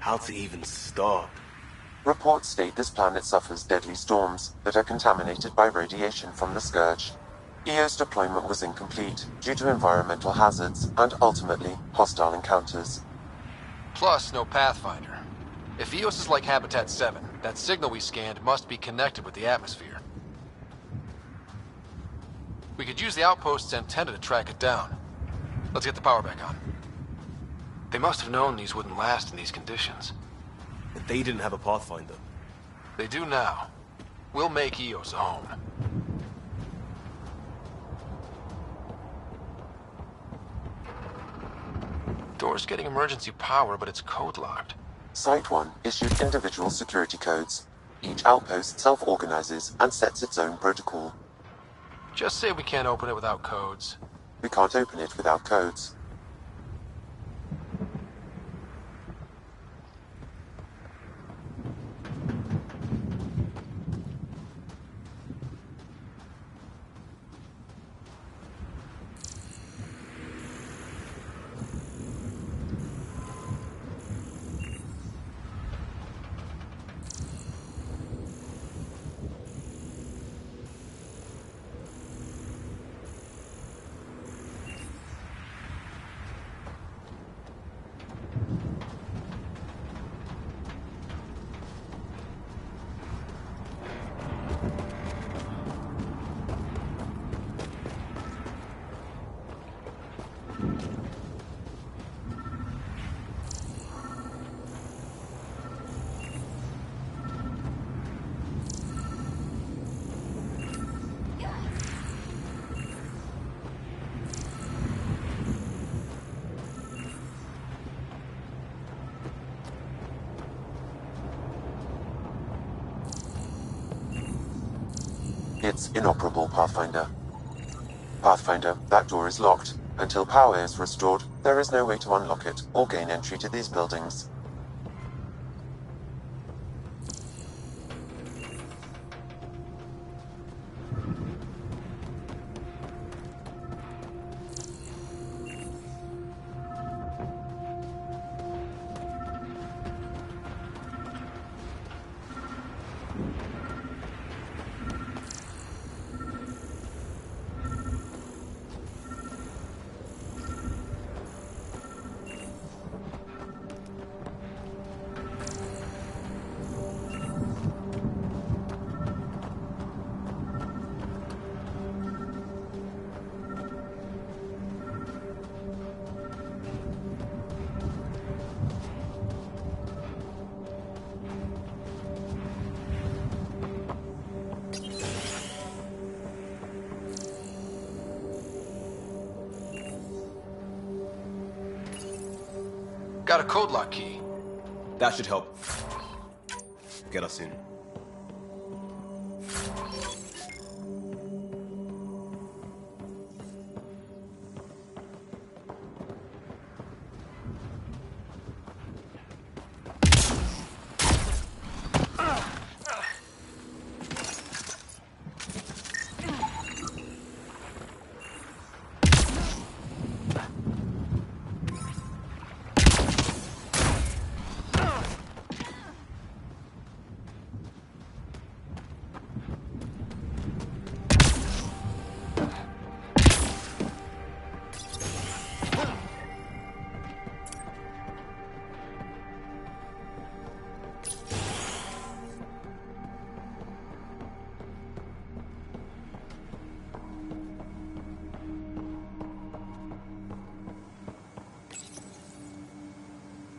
How to even start? Reports state this planet suffers deadly storms that are contaminated by radiation from the Scourge. EO's deployment was incomplete due to environmental hazards and ultimately hostile encounters. Plus, no Pathfinder. If EOS is like Habitat 7, that signal we scanned must be connected with the atmosphere. We could use the outpost's antenna to track it down. Let's get the power back on. They must have known these wouldn't last in these conditions. And they didn't have a Pathfinder. They do now. We'll make Eos a home. Door's getting emergency power, but it's code-locked. Site 1 issued individual security codes. Each outpost self-organizes and sets its own protocol. Just say we can't open it without codes. We can't open it without codes. It's inoperable, Pathfinder. Pathfinder, that door is locked. Until power is restored, there is no way to unlock it or gain entry to these buildings. Got a code lock key. That should help get us in.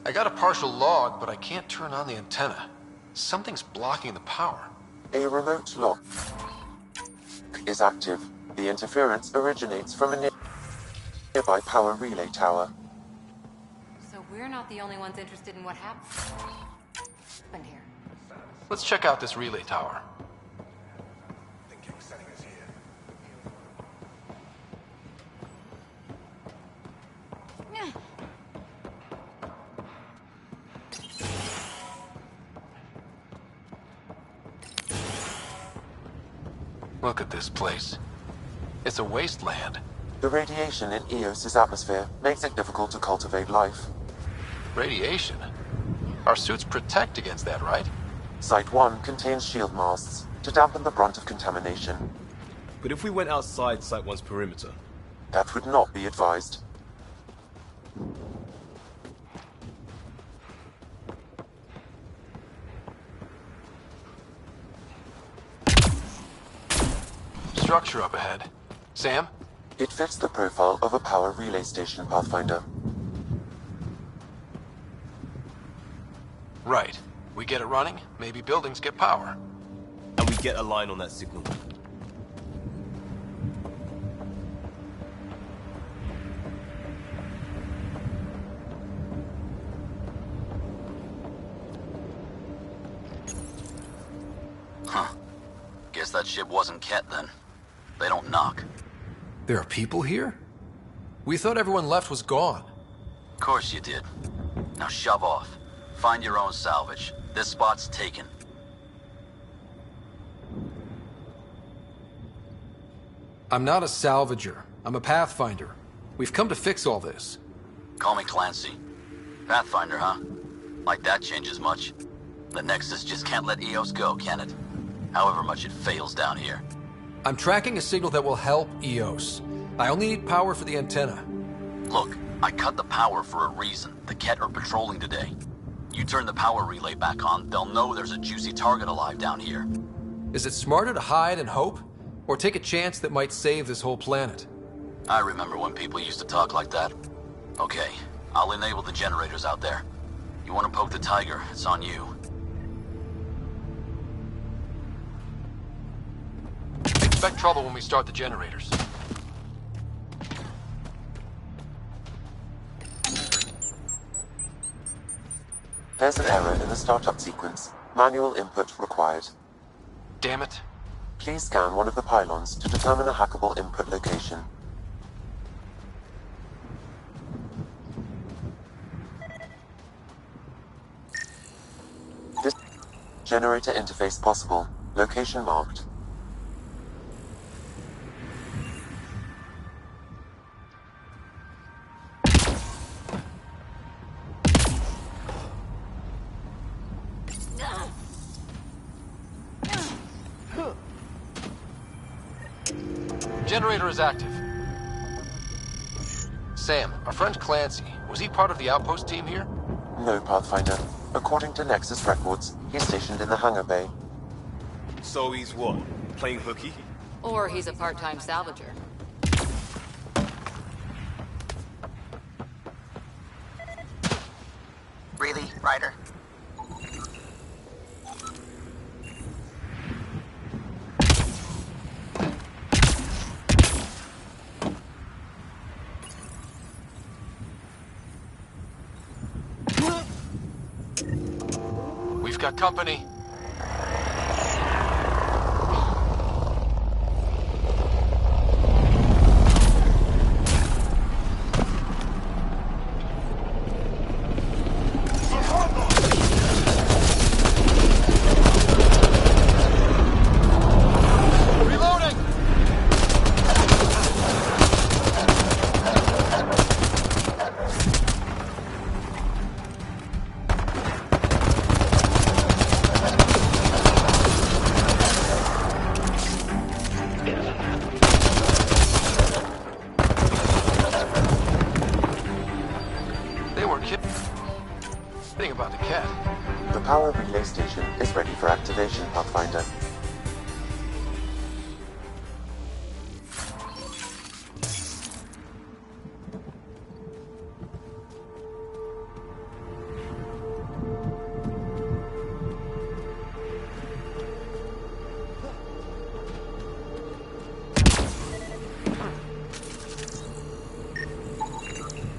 I got a partial log, but I can't turn on the antenna. Something's blocking the power. A remote lock is active. The interference originates from a nearby power relay tower. So we're not the only ones interested in what happened here. Let's check out this relay tower. Look at this place. It's a wasteland. The radiation in Eos's atmosphere makes it difficult to cultivate life. Radiation? Our suits protect against that, right? Site 1 contains shield masts to dampen the brunt of contamination. But if we went outside Site 1's perimeter? That would not be advised. Structure up ahead. Sam? It fits the profile of a power relay station, Pathfinder. Right. We get it running, maybe buildings get power. And we get a line on that signal. Huh. Guess that ship wasn't Ket then. They don't knock. There are people here? We thought everyone left was gone. Of course you did. Now shove off. Find your own salvage. This spot's taken. I'm not a salvager. I'm a pathfinder. We've come to fix all this. Call me Clancy. Pathfinder, huh? Like that changes much. The Nexus just can't let EOS go, can it? However much it fails down here. I'm tracking a signal that will help EOS. I only need power for the antenna. Look, I cut the power for a reason. The Ket are patrolling today. You turn the power relay back on, they'll know there's a juicy target alive down here. Is it smarter to hide and hope? Or take a chance that might save this whole planet? I remember when people used to talk like that. Okay, I'll enable the generators out there. You want to poke the tiger, it's on you. Expect trouble when we start the generators. There's an error in the startup sequence. Manual input required. Damn it. Please scan one of the pylons to determine a hackable input location. This generator interface possible. Location marked. Generator is active. Sam, our friend Clancy, was he part of the outpost team here? No, Pathfinder. According to Nexus records, he's stationed in the hangar bay. So he's what? Playing hooky? Or he's a part-time salvager. Really, Ryder? We've got company. About the Ket. The power relay station is ready for activation, Pathfinder.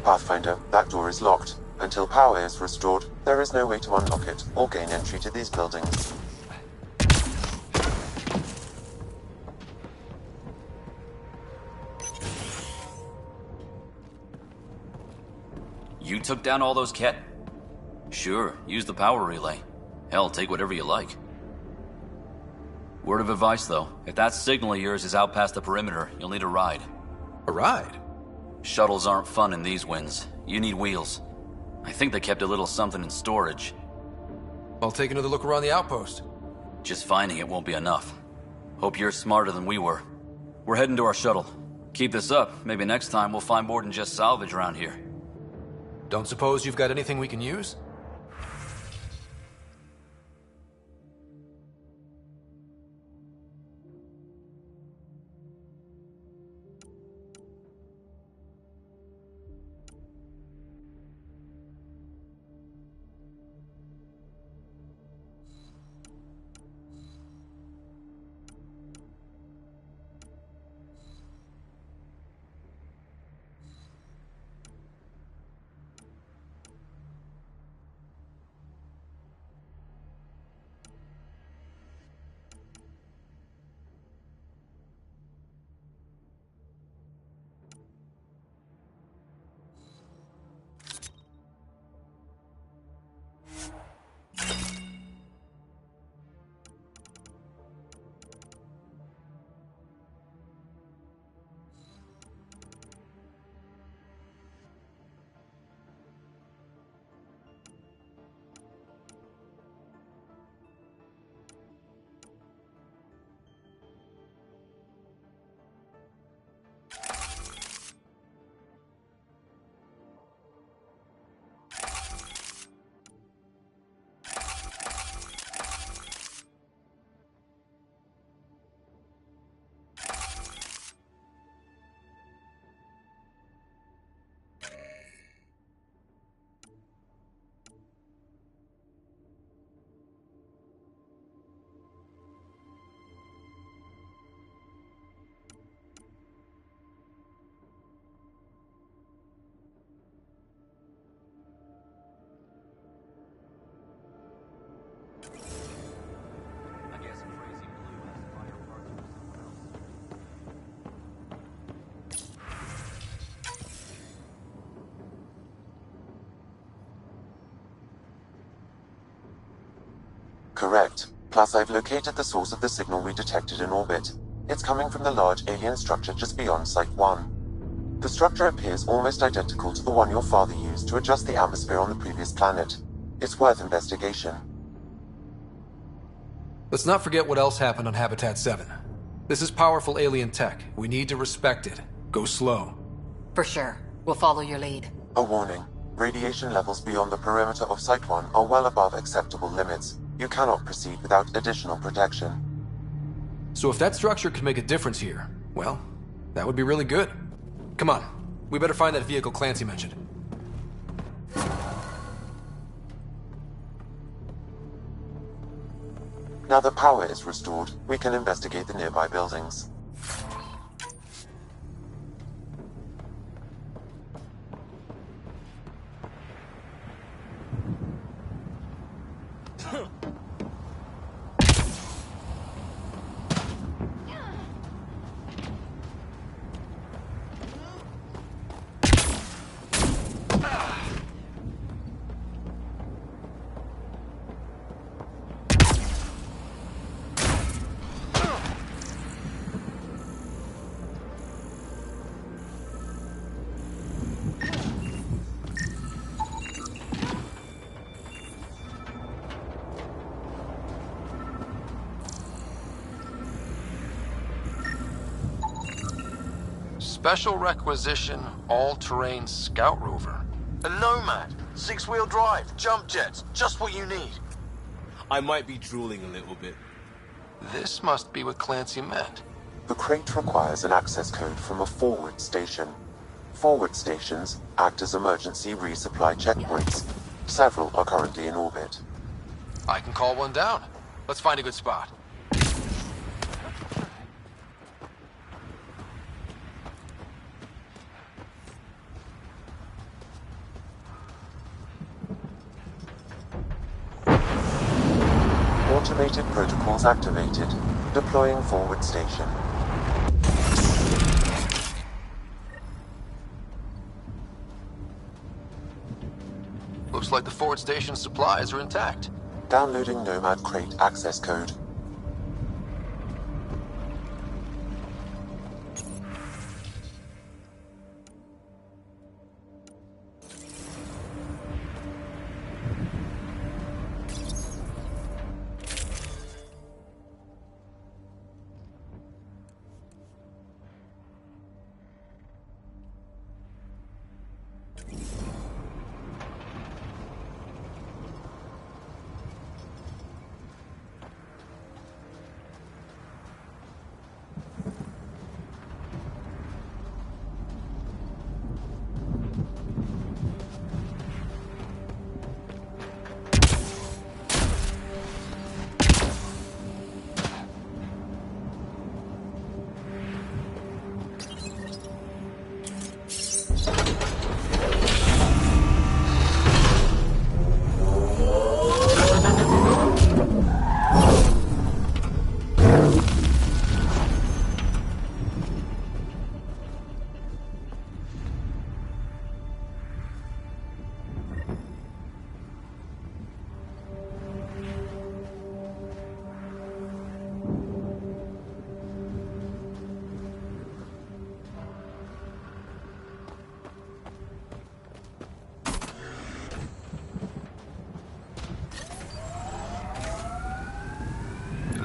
Pathfinder, that door is locked. Until power is restored, there is no way to unlock it or gain entry to these buildings. You took down all those Ket? Sure, use the power relay. Hell, take whatever you like. Word of advice, though. If that signal of yours is out past the perimeter, you'll need a ride. A ride? Shuttles aren't fun in these winds. You need wheels. I think they kept a little something in storage. I'll take another look around the outpost. Just finding it won't be enough. Hope you're smarter than we were. We're heading to our shuttle. Keep this up, maybe next time we'll find more than just salvage around here. Don't suppose you've got anything we can use? Correct. Plus, I've located the source of the signal we detected in orbit. It's coming from the large alien structure just beyond Site 1. The structure appears almost identical to the one your father used to adjust the atmosphere on the previous planet. It's worth investigation. Let's not forget what else happened on Habitat 7. This is powerful alien tech. We need to respect it. Go slow. For sure. We'll follow your lead. A warning. Radiation levels beyond the perimeter of Site 1 are well above acceptable limits. You cannot proceed without additional protection. So if that structure could make a difference here, well, that would be really good. Come on. We better find that vehicle Clancy mentioned. Now that power is restored, we can investigate the nearby buildings. Special requisition, all-terrain scout rover. A Nomad, 6-wheel drive, jump jets, just what you need. I might be drooling a little bit. This must be what Clancy meant. The crate requires an access code from a forward station. Forward stations act as emergency resupply checkpoints. Several are currently in orbit. I can call one down. Let's find a good spot. Automated protocols activated. Deploying forward station. Looks like the forward station supplies are intact. Downloading Nomad crate access code.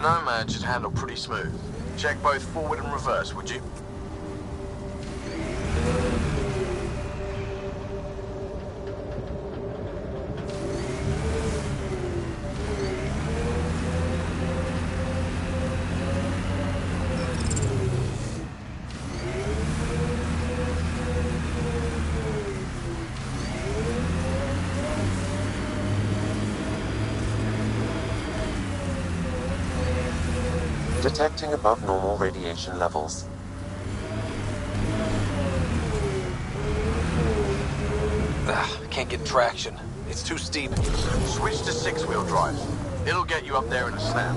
Nomad should handle pretty smooth. Check both forward and reverse, would you? Detecting above normal radiation levels. Can't get traction. It's too steep. Switch to 6-wheel drive. It'll get you up there in a snap.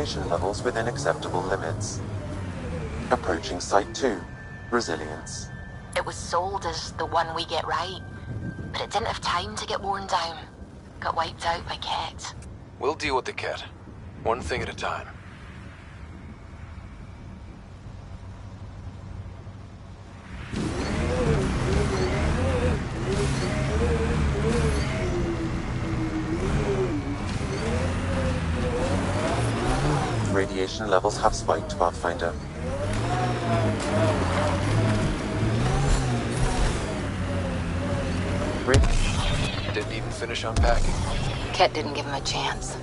radiation levels within acceptable limits. Approaching Site 2, Resilience. It was sold as the one we get right, but it didn't have time to get worn down. Got wiped out by Ket. We'll deal with the Ket. One thing at a time. Radiation levels have spiked, Pathfinder. Rick? Didn't even finish unpacking. Ket didn't give him a chance.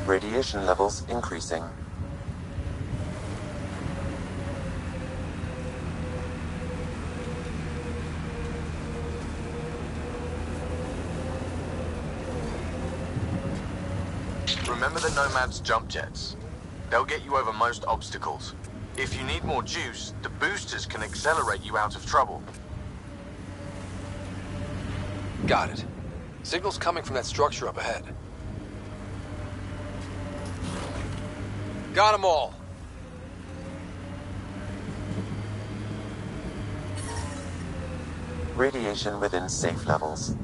Radiation levels increasing. Remember the Nomad's jump jets? They'll get you over most obstacles. If you need more juice, the boosters can accelerate you out of trouble. Got it. Signal's coming from that structure up ahead. Got 'em all. Radiation within safe levels.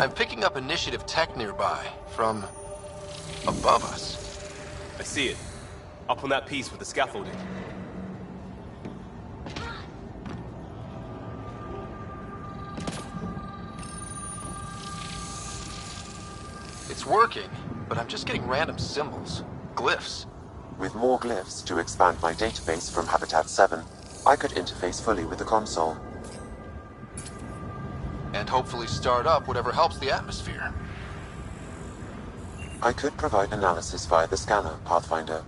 I'm picking up initiative tech nearby, from above us. I see it. Up on that piece with the scaffolding. It's working, but I'm just getting random symbols. glyphs. With more glyphs to expand my database from Habitat 7, I could interface fully with the console. And hopefully start up whatever helps the atmosphere. I could provide analysis via the scanner, Pathfinder.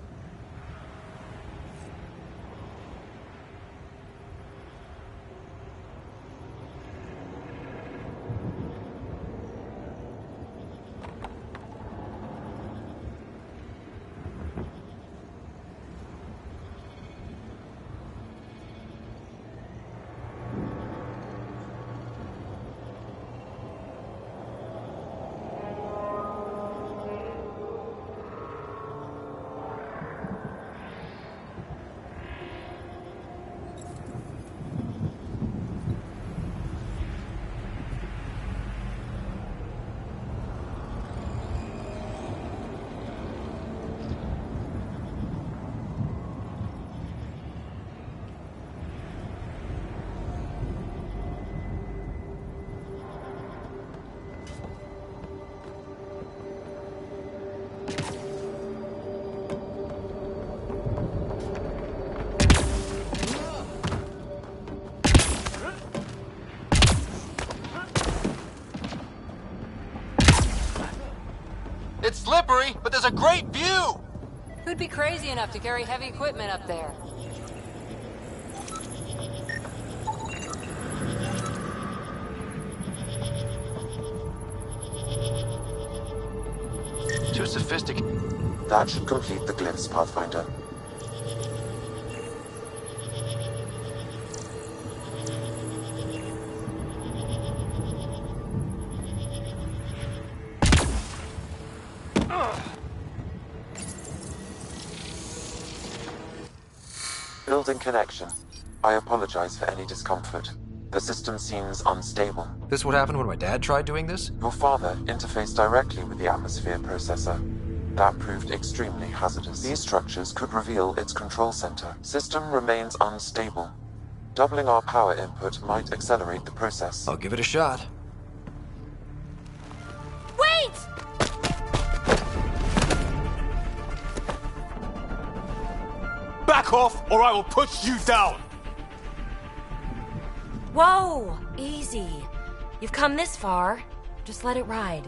It's slippery, but there's a great view! Who'd be crazy enough to carry heavy equipment up there? Too sophisticated. That should complete the glyphs, Pathfinder. Building connection. I apologize for any discomfort. The system seems unstable. This what happened when my dad tried doing this? Your father interfaced directly with the atmosphere processor. That proved extremely hazardous. These structures could reveal its control center. System remains unstable. Doubling our power input might accelerate the process. I'll give it a shot. Wait! Back off, or I will put you down! Whoa! Easy. You've come this far. Just let it ride.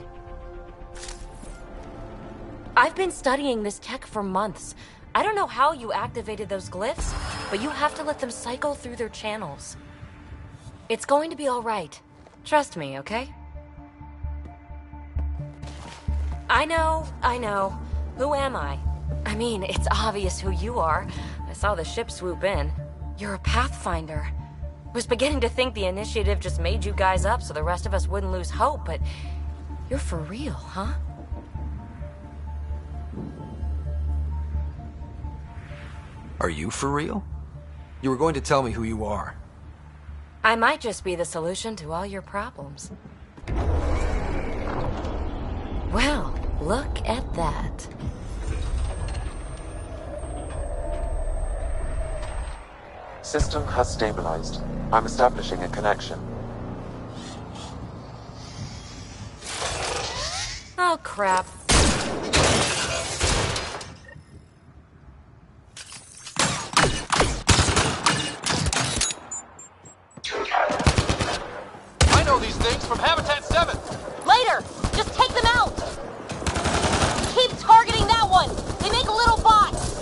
I've been studying this tech for months. I don't know how you activated those glyphs, but you have to let them cycle through their channels. It's going to be all right. Trust me, okay? I know. Who am I? I mean, it's obvious who you are. I saw the ship swoop in. You're a Pathfinder. Was beginning to think the initiative just made you guys up so the rest of us wouldn't lose hope, but you're for real, huh? Are you for real? You were going to tell me who you are. I might just be the solution to all your problems. Well, look at that. System has stabilized. I'm establishing a connection. Oh, crap. I know these things from Habitat 7! Later! Just take them out! Keep targeting that one! They make little bots!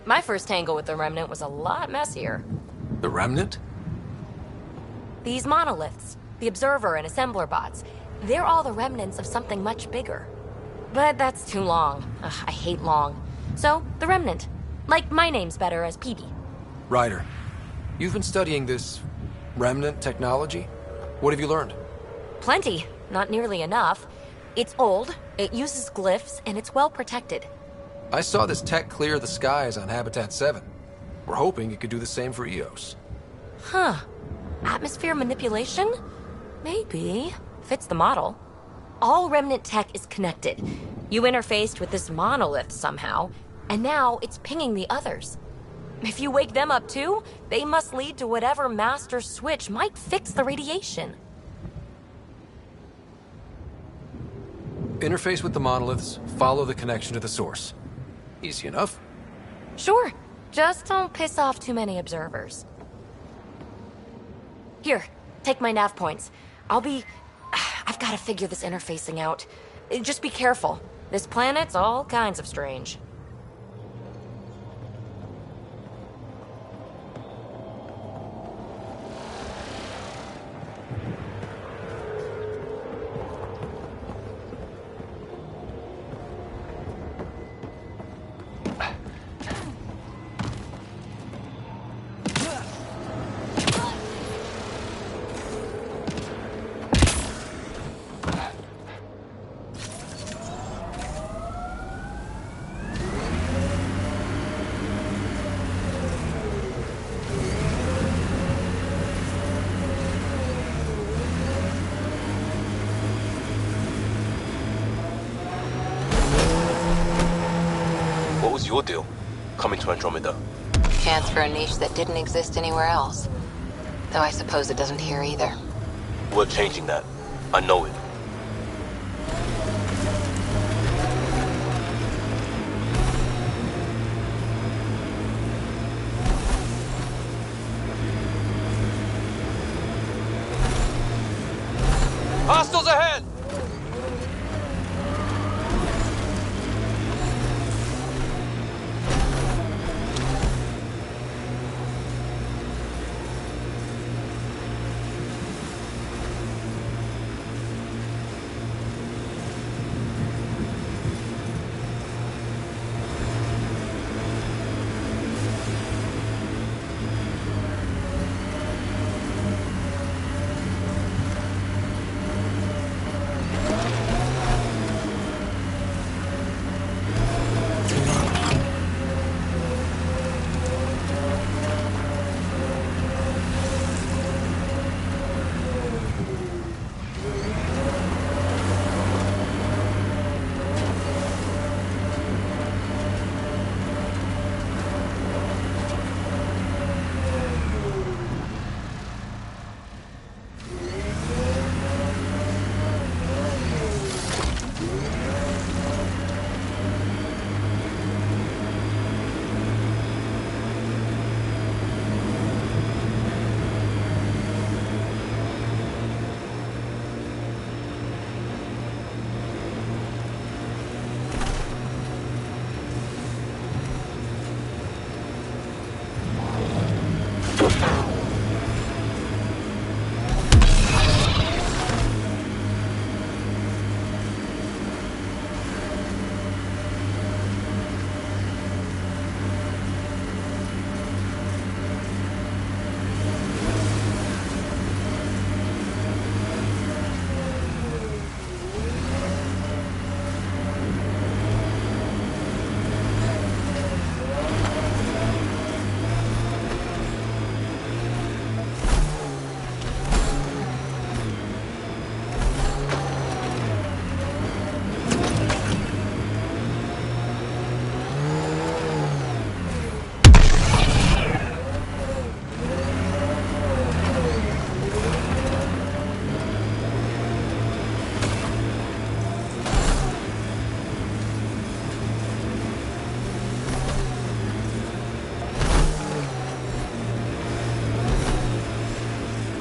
My first tangle with the Remnant was a lot messier. The Remnant? These monoliths, the Observer and Assembler bots, they're all the remnants of something much bigger. But that's too long. Ugh, I hate long. So, the Remnant. Like, my name's better as Peavy. Ryder, you've been studying this Remnant technology? What have you learned? Plenty. Not nearly enough. It's old, it uses glyphs, and it's well protected. I saw this tech clear the skies on Habitat 7. We're hoping it could do the same for EOS. Huh. Atmosphere manipulation? Maybe. Fits the model. All Remnant tech is connected. You interfaced with this monolith somehow, and now it's pinging the others. If you wake them up too, they must lead to whatever master switch might fix the radiation. Interface with the monoliths, follow the connection to the source. Easy enough. Sure. Just don't piss off too many observers. Here, take my nav points. I've got to figure this interfacing out. Just be careful. This planet's all kinds of strange. Your deal, coming to Andromeda. Chance for a niche that didn't exist anywhere else. Though I suppose it doesn't here either. We're changing that. I know it. Hostiles ahead!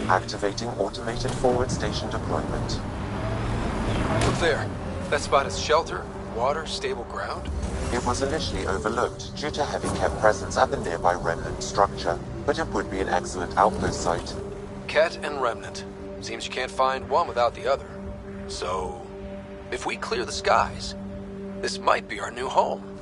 Activating automated forward station deployment. Look there. That spot is shelter, water, stable ground. It was initially overlooked due to heavy Kev presence at the nearby Remnant structure, but it would be an excellent outpost site. Ket and Remnant. Seems you can't find one without the other. So, if we clear the skies, this might be our new home.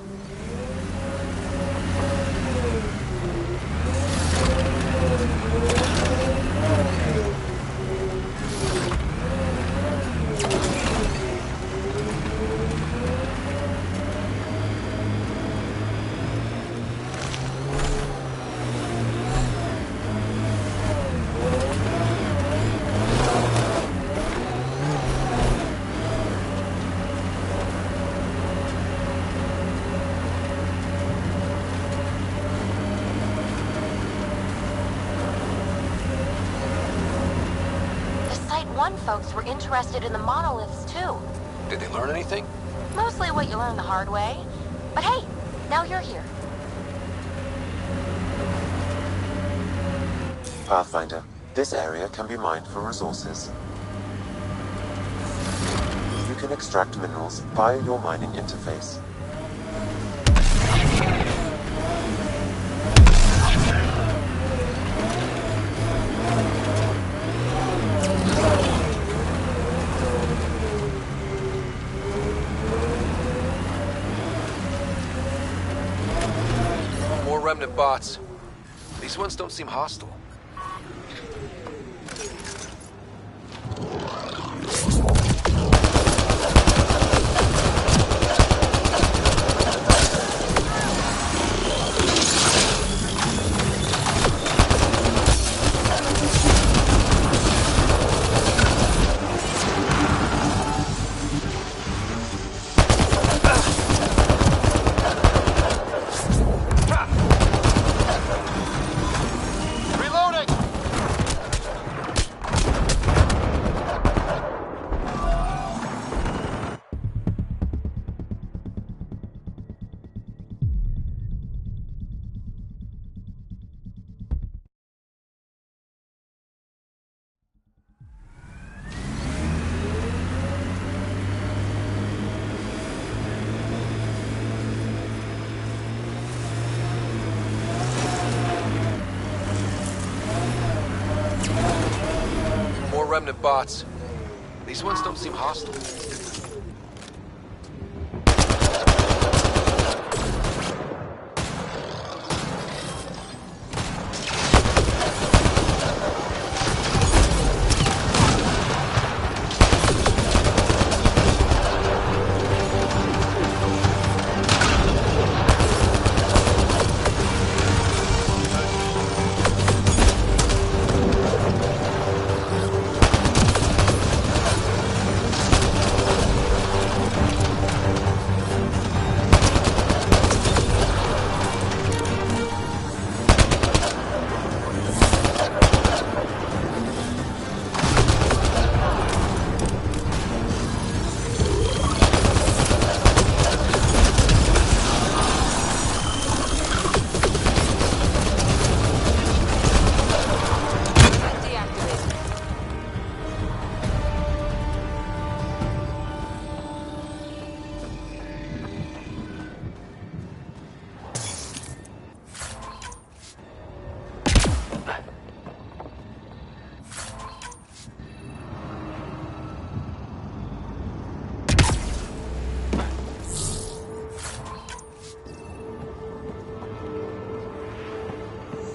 1 folks were interested in the monoliths, too. Did they learn anything? Mostly what you learn the hard way. But hey, now you're here. Pathfinder, this area can be mined for resources. You can extract minerals via your mining interface. More remnant bots. These ones don't seem hostile. Remnant bots. These ones don't seem hostile.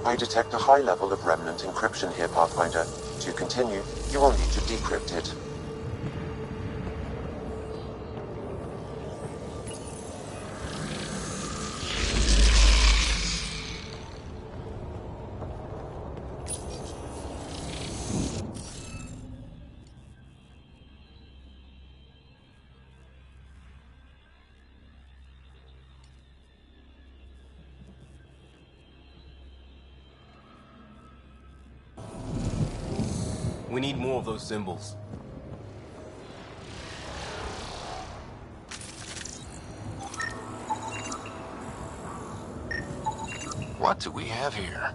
I detect a high level of remnant encryption here, Pathfinder. To continue, you will need to decrypt it. We need more of those symbols. What do we have here?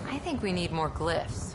I think we need more glyphs.